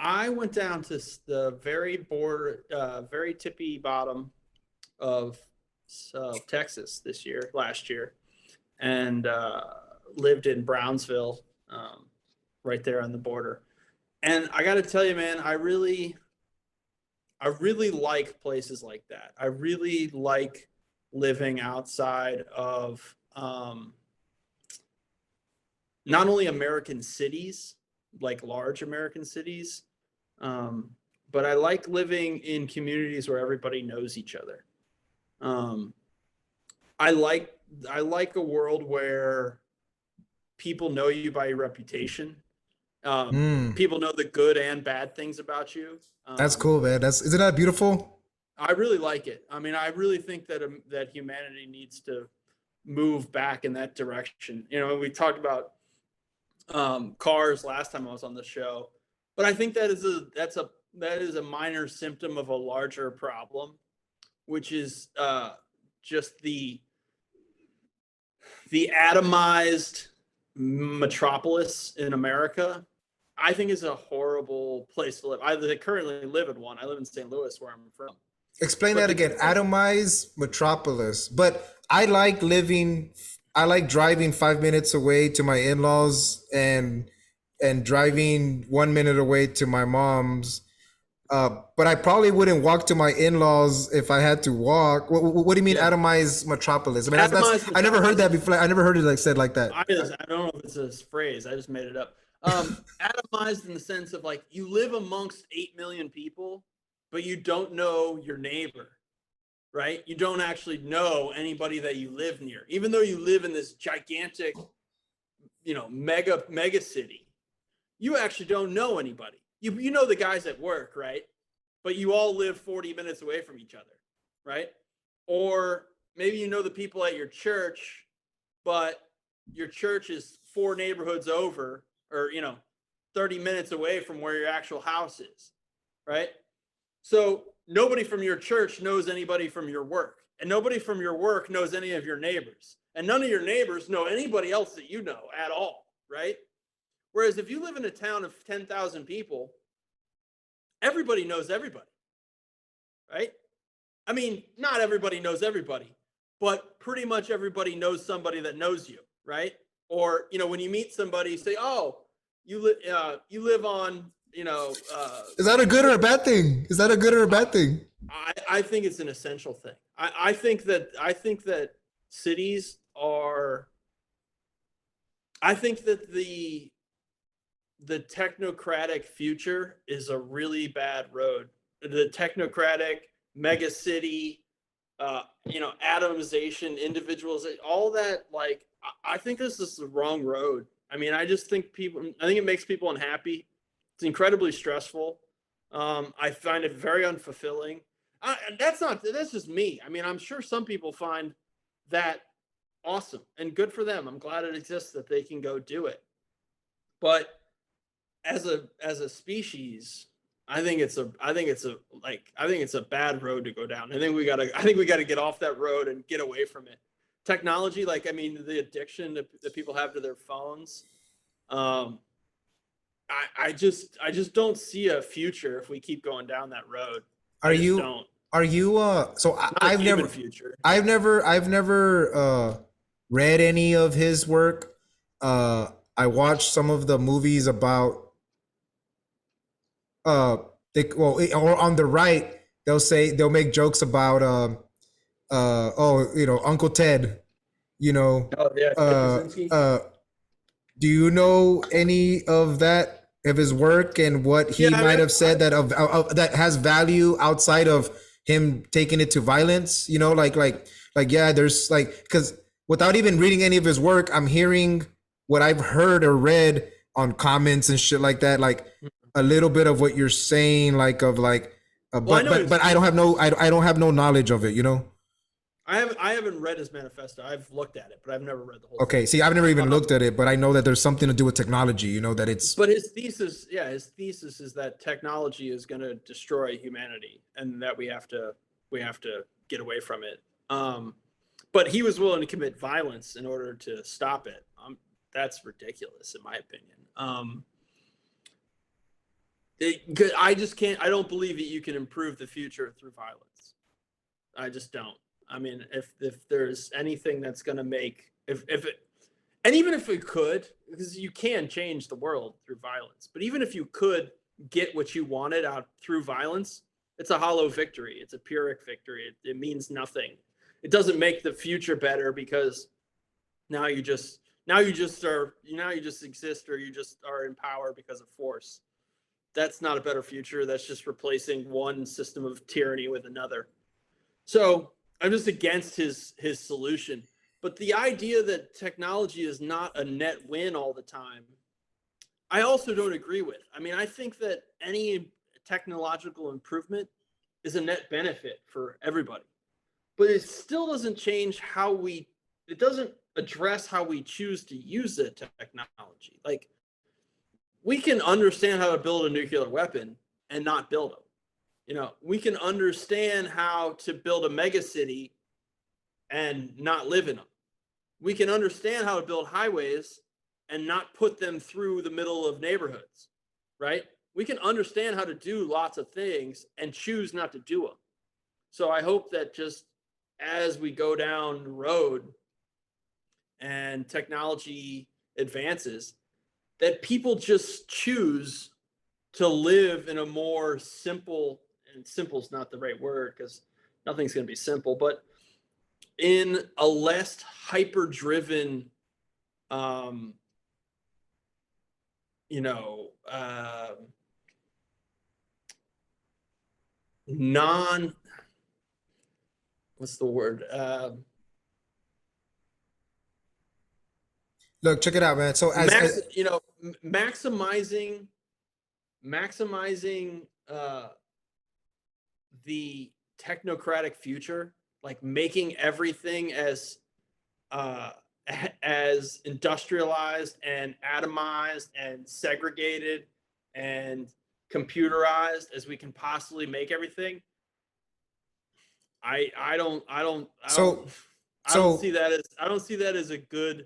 I went down to the very border, very tippy bottom of Texas last year, and lived in Brownsville, right there on the border. And I got to tell you, man, I really like places like that. I really like living outside of not only American cities, like large American cities, but I like living in communities where everybody knows each other. Um, I like I like a world where people know you by your reputation. Mm, People know the good and bad things about you. that's cool, man. That's isn't that beautiful? I really like it. I mean, I really think that that humanity needs to move back in that direction. You know, we talked about cars last time I was on the show, but I think that is a minor symptom of a larger problem, which is just the atomized metropolis in America. I think is a horrible place to live. I currently live in one. I live in St. Louis, where I'm from. Explain But that again. Atomized metropolis. But I like living. I like driving 5 minutes away to my in-laws and driving 1 minute away to my mom's. But I probably wouldn't walk to my in-laws if I had to walk. What do you mean yeah, atomized metropolis? I mean that's atomized I never heard metropolis. that before. I never heard it like said like that. I don't know if it's a phrase. I just made it up. Atomized in the sense of like you live amongst 8 million people, but you don't know your neighbor, right? You don't actually know anybody that you live near, even though you live in this gigantic, mega city. You actually don't know anybody. You know the guys at work, right? But you all live 40 minutes away from each other, right? Or maybe you know the people at your church, but your church is four neighborhoods over, or 30 minutes away from where your actual house is, right? So nobody from your church knows anybody from your work, and nobody from your work knows any of your neighbors, and none of your neighbors know anybody else that you know at all, right? Whereas if you live in a town of 10,000 people, everybody knows everybody, right? I mean, not everybody knows everybody, but pretty much everybody knows somebody that knows you, right? Or when you meet somebody, you say, "Oh, you live on, Is that a good you or live." a bad thing? Is that a good or a bad thing? I think it's an essential thing. I think that cities are. I think that the technocratic future is a really bad road. The technocratic mega city, atomization, individualization, all that. Like, I think this is the wrong road. I mean, I think it makes people unhappy. It's incredibly stressful. I find it very unfulfilling. That's just me. I mean, I'm sure some people find that awesome and good for them. I'm glad it exists that they can go do it. But as a species, I think it's a bad road to go down. I think we gotta get off that road and get away from it. Technology, like, I mean, the addiction that people have to their phones. Um, I just don't see a future if we keep going down that road. Are I just you don't. are you so Not a human future. I've never read any of his work. I watched some of the movies about uh or on the right they'll make jokes about oh Uncle Ted, you know Oh yeah, Ted uh Kaczynski. uh Do you know any of that of his work and what Yeah, he might have said that of that has value outside of him taking it to violence? You know, like yeah, there's like because without even reading any of his work, I'm hearing what I've heard or read on comments and shit like that, like a little bit of what you're saying, like of like, well, I know his but I don't have thesis. no I don't have no knowledge of it, you know. I haven't read his manifesto. I've looked at it, but I've never read the whole Okay, thing. see, I've never even looked Um, at it, but I know that there's something to do with technology. You know that it's but his thesis, yeah, his thesis is that technology is going to destroy humanity, and that we have to get away from it. But he was willing to commit violence in order to stop it. That's ridiculous, in my opinion. I just can't. I don't believe that you can improve the future through violence. I just don't. I mean, if there's anything that's going to make if it and even if it could, because you can change the world through violence, but even if you could get what you wanted out through violence, it's a hollow victory. It's a pyrrhic victory. It means nothing. It doesn't make the future better because now you just exist, or you just are in power because of force. That's not a better future. That's just replacing one system of tyranny with another. So I'm just against his solution. But the idea that technology is not a net win all the time, I also don't agree with. I mean, I think that any technological improvement is a net benefit for everybody. But it still doesn't change it doesn't address how we choose to use the technology. Like, we can understand how to build a nuclear weapon and not build them. We can understand how to build a mega city and not live in them. We can understand how to build highways and not put them through the middle of neighborhoods, right? We can understand how to do lots of things and choose not to do them. So I hope that just as we go down the road and technology advances, that people just choose to live in a more simple, and simple is not the right word because nothing's going to be simple, but in a less hyper driven, um, you know, non, what's the word? look, check it out, man. So Maximizing, maximizing the technocratic future, like making everything uh, as industrialized and atomized and segregated and computerized as we can possibly make everything. I don't I don't I don't so I don't so see that as a good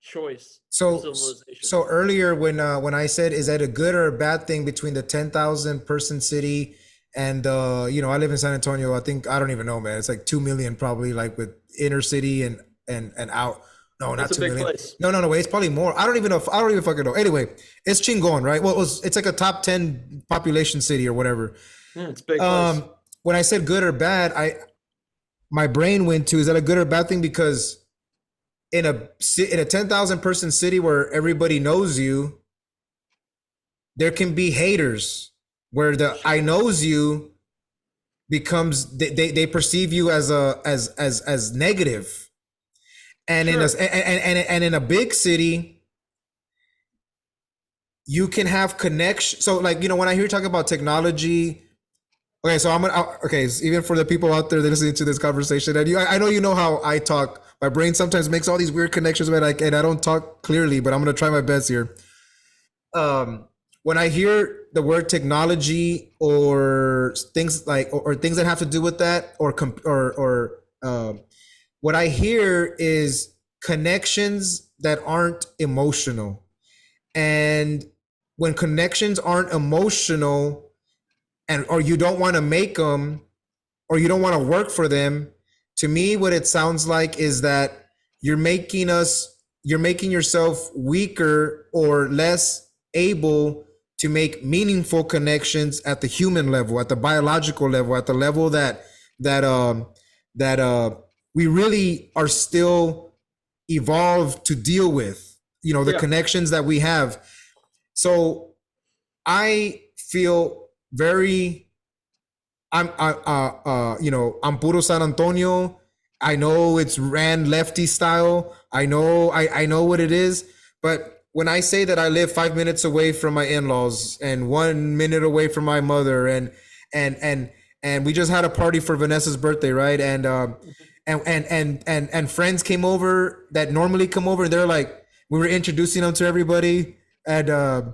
choice for so civilization. so earlier when I said is that a good or a bad thing between the 10,000 person city and you know, I live in San Antonio. I think I don't even know, man. It's like 2 million probably, like with inner city and out. No, not That's a two big million. place. No, wait, it's probably more. I don't even know. I don't even fucking know. Anyway, it's Chingon, right? Well, it's like a top 10 population city or whatever. Yeah, it's a big place. Um, when I said good or bad, my brain went to, is that a good or bad thing? Because in a 10,000 person city where everybody knows you, there can be haters where the I Sure. knows you becomes they perceive you as a as negative. And in a Sure. and in a big city, you can have connection. So like, you know, when I hear you talk about technology, okay, so okay, so even for the people out there that listening to this conversation, and I know you know how I talk. My brain sometimes makes all these weird connections, man, and I don't talk clearly, but I'm gonna try my best here. Um, when I hear the word technology or things like or things that have to do with that, or what I hear is connections that aren't emotional, and when connections aren't emotional, and or you don't want to make them, or you don't want to work for them, to me what it sounds like is that you're making yourself weaker or less able to make meaningful connections at the human level, at the biological level, at the level that that we really are still evolved to deal with. the Yeah. connections that we have. So I feel very, I'm puro San Antonio. I know it's ran lefty style. I know what it is. But when I say that I live 5 minutes away from my in-laws and 1 minute away from my mother, and and and we just had a party for Vanessa's birthday, right? And friends came over that normally come over, and they're like, we were introducing them to everybody, and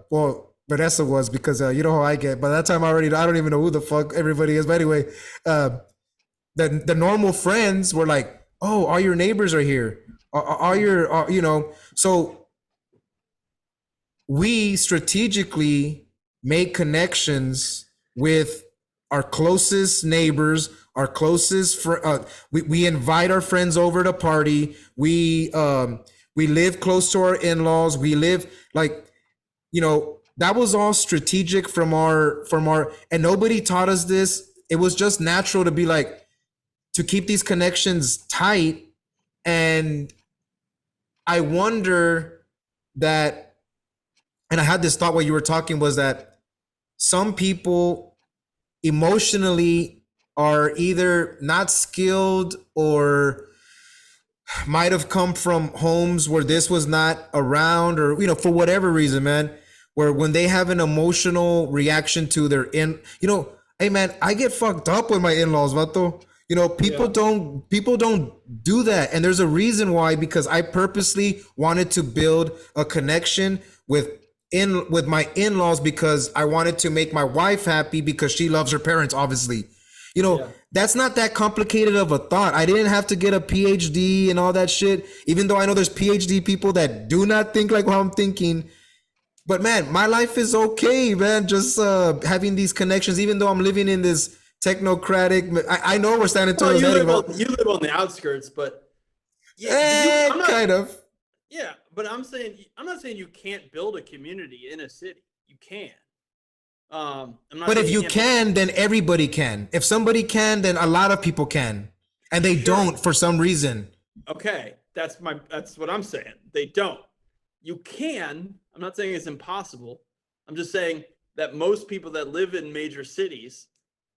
well, Vanessa was, because you know how I get. By that time, I don't even know who the fuck everybody is. But anyway, the normal friends were like, "Oh, all your neighbors are here. All your, So we strategically make connections with our closest neighbors, our closest we invite our friends over to party. We live close to our in-laws. We live like, that was all strategic from our, and nobody taught us this. It was just natural to be like, to keep these connections tight. And I wonder that, and I had this thought while you were talking, was that some people emotionally are either not skilled or might have come from homes where this was not around, or for whatever reason, man, where when they have an emotional reaction to their hey man, I get fucked up with my in-laws, vato. People Yeah. don't do that, and there's a reason why, because I purposely wanted to build a connection with my in-laws, because I wanted to make my wife happy, because she loves her parents, obviously. Yeah. That's not that complicated of a thought. I didn't have to get a PhD and all that shit, even though I know there's PhD people that do not think like how I'm thinking. But man, my life is okay, man. Just having these connections, even though I'm living in this technocratic. I know where San Well, Antonio's heading, but you live on the outskirts, but yeah, I'm not. kind of. Yeah, but I'm not saying you can't build a community in a city. You can. I'm not But saying if you can't can, then everybody can. If somebody can, then a lot of people can, and they Sure. don't for some reason. Okay, that's what I'm saying. They don't. You can. I'm not saying it's impossible. I'm just saying that most people that live in major cities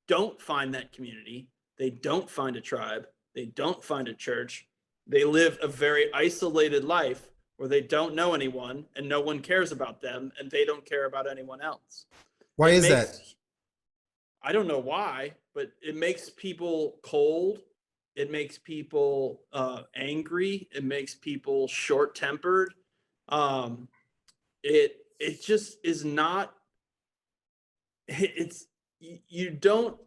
don't find that community. They don't find a tribe. They don't find a church. They live a very isolated life where they don't know anyone and no one cares about them and they don't care about anyone else. Why It is that? makes, I don't know why, but it makes people cold. It makes people angry. It makes people short tempered. Um, it just is not. It's you don't.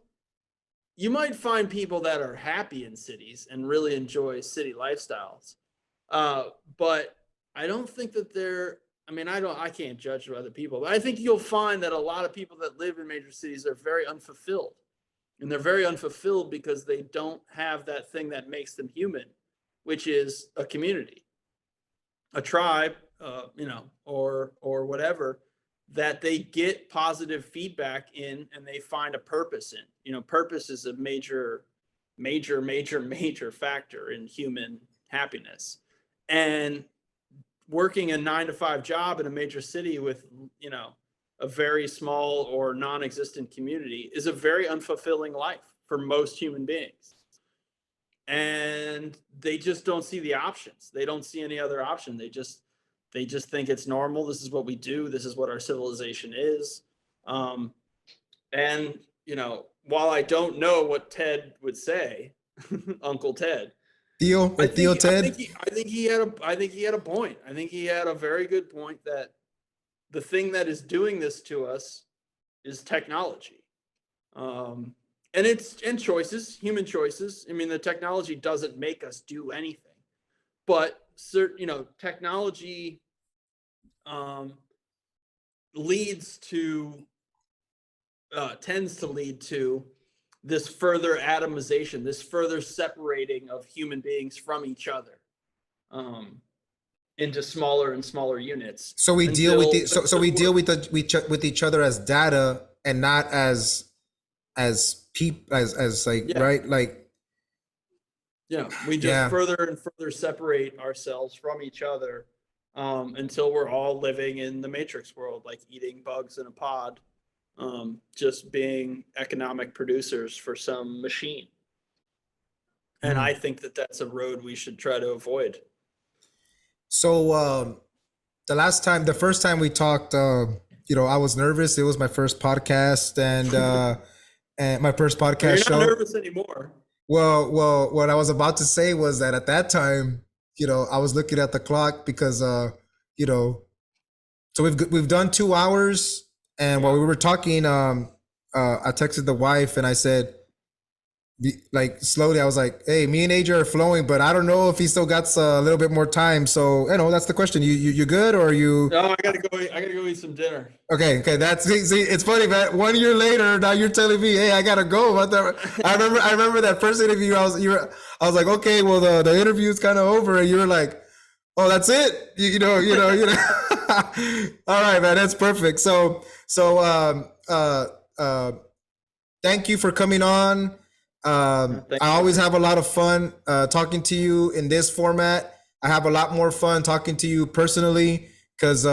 You might find people that are happy in cities and really enjoy city lifestyles, but I don't think that they're. I mean, I can't judge other people, but I think you'll find that a lot of people that live in major cities are very unfulfilled. And they're very unfulfilled because they don't have that thing that makes them human, which is a community, a tribe, or whatever, that they get positive feedback in and they find a purpose in. Purpose is a major factor in human happiness. And working a 9 to 5 job in a major city with, a very small or non-existent community is a very unfulfilling life for most human beings. And they just don't see the options. They don't see any other option. They just think it's normal. This is what we do. This is what our civilization is. And while I don't know what Ted would say, Uncle Ted, Theo or Theo Ted? I think he had a point. I think he had a very good point that the thing that is doing this to us is technology. And choices, human choices. I mean, the technology doesn't make us do anything, but technology leads to tends to lead to this further atomization, this further separating of human beings from each other. Into smaller and smaller units. So we deal with with each other as data, and not as like, Yeah. right, like, we just Yeah. further and further separate ourselves from each other, until we're all living in the Matrix world, like eating bugs in a pod, just being economic producers for some machine. And I think that that's a road we should try to avoid. So the first time we talked, I was nervous. It was my first podcast, and my first podcast You're show. not nervous anymore. Well, what I was about to say was that at that time, I was looking at the clock because, so we've done 2 hours, and while we were talking, I texted the wife and I said, like slowly, I was like, "Hey, me and AJ are flowing, but I don't know if he still got a little bit more time." So, that's the question. You good, or you? No, I gotta go eat some dinner. Okay. That's see. It's funny, man. 1 year later, now you're telling me, "Hey, I gotta go." I remember that first interview. I was like, "Okay, well, the interview's kind of over," and you were like, "Oh, that's it." You know. All right, man. That's perfect. So, thank you for coming on. I always have a lot of fun talking to you in this format. I have a lot more fun talking to you personally because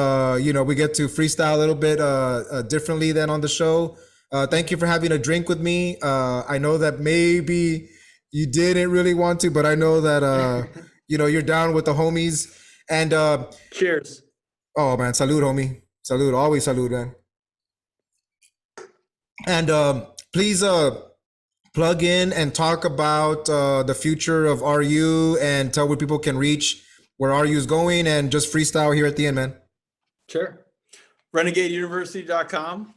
we get to freestyle a little bit differently than on the show. Thank you for having a drink with me. I know that maybe you didn't really want to, but I know that you're down with the homies. And cheers. Oh man, salud, homie. Salud, always salud, man. And please plug in and talk about the future of RU and tell where people can reach where RU is going, and just freestyle here at the end, man. Sure. RenegadeUniversity.com.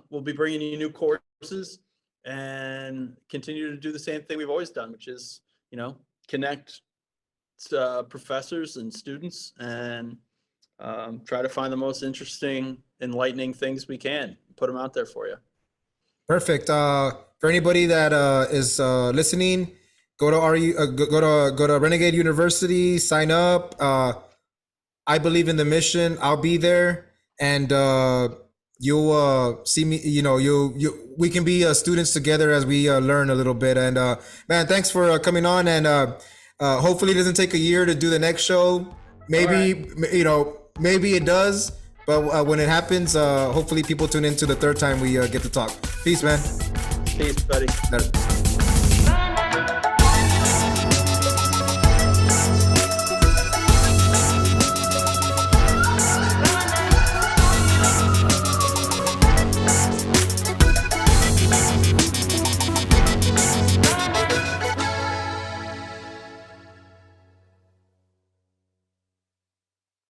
We'll be bringing you new courses and continue to do the same thing we've always done, which is, connect professors and students and try to find the most interesting, enlightening things we can, put them out there for you. Perfect. For anybody that is listening, go to Renegade University, sign up. I believe in the mission. I'll be there, and you'll see me. We can be students together as we learn a little bit. And man, thanks for coming on. And hopefully, it doesn't take a year to do the next show. Maybe maybe it does. But when it happens, hopefully people tune in to the third time we get to talk. Peace, man. Peace, buddy.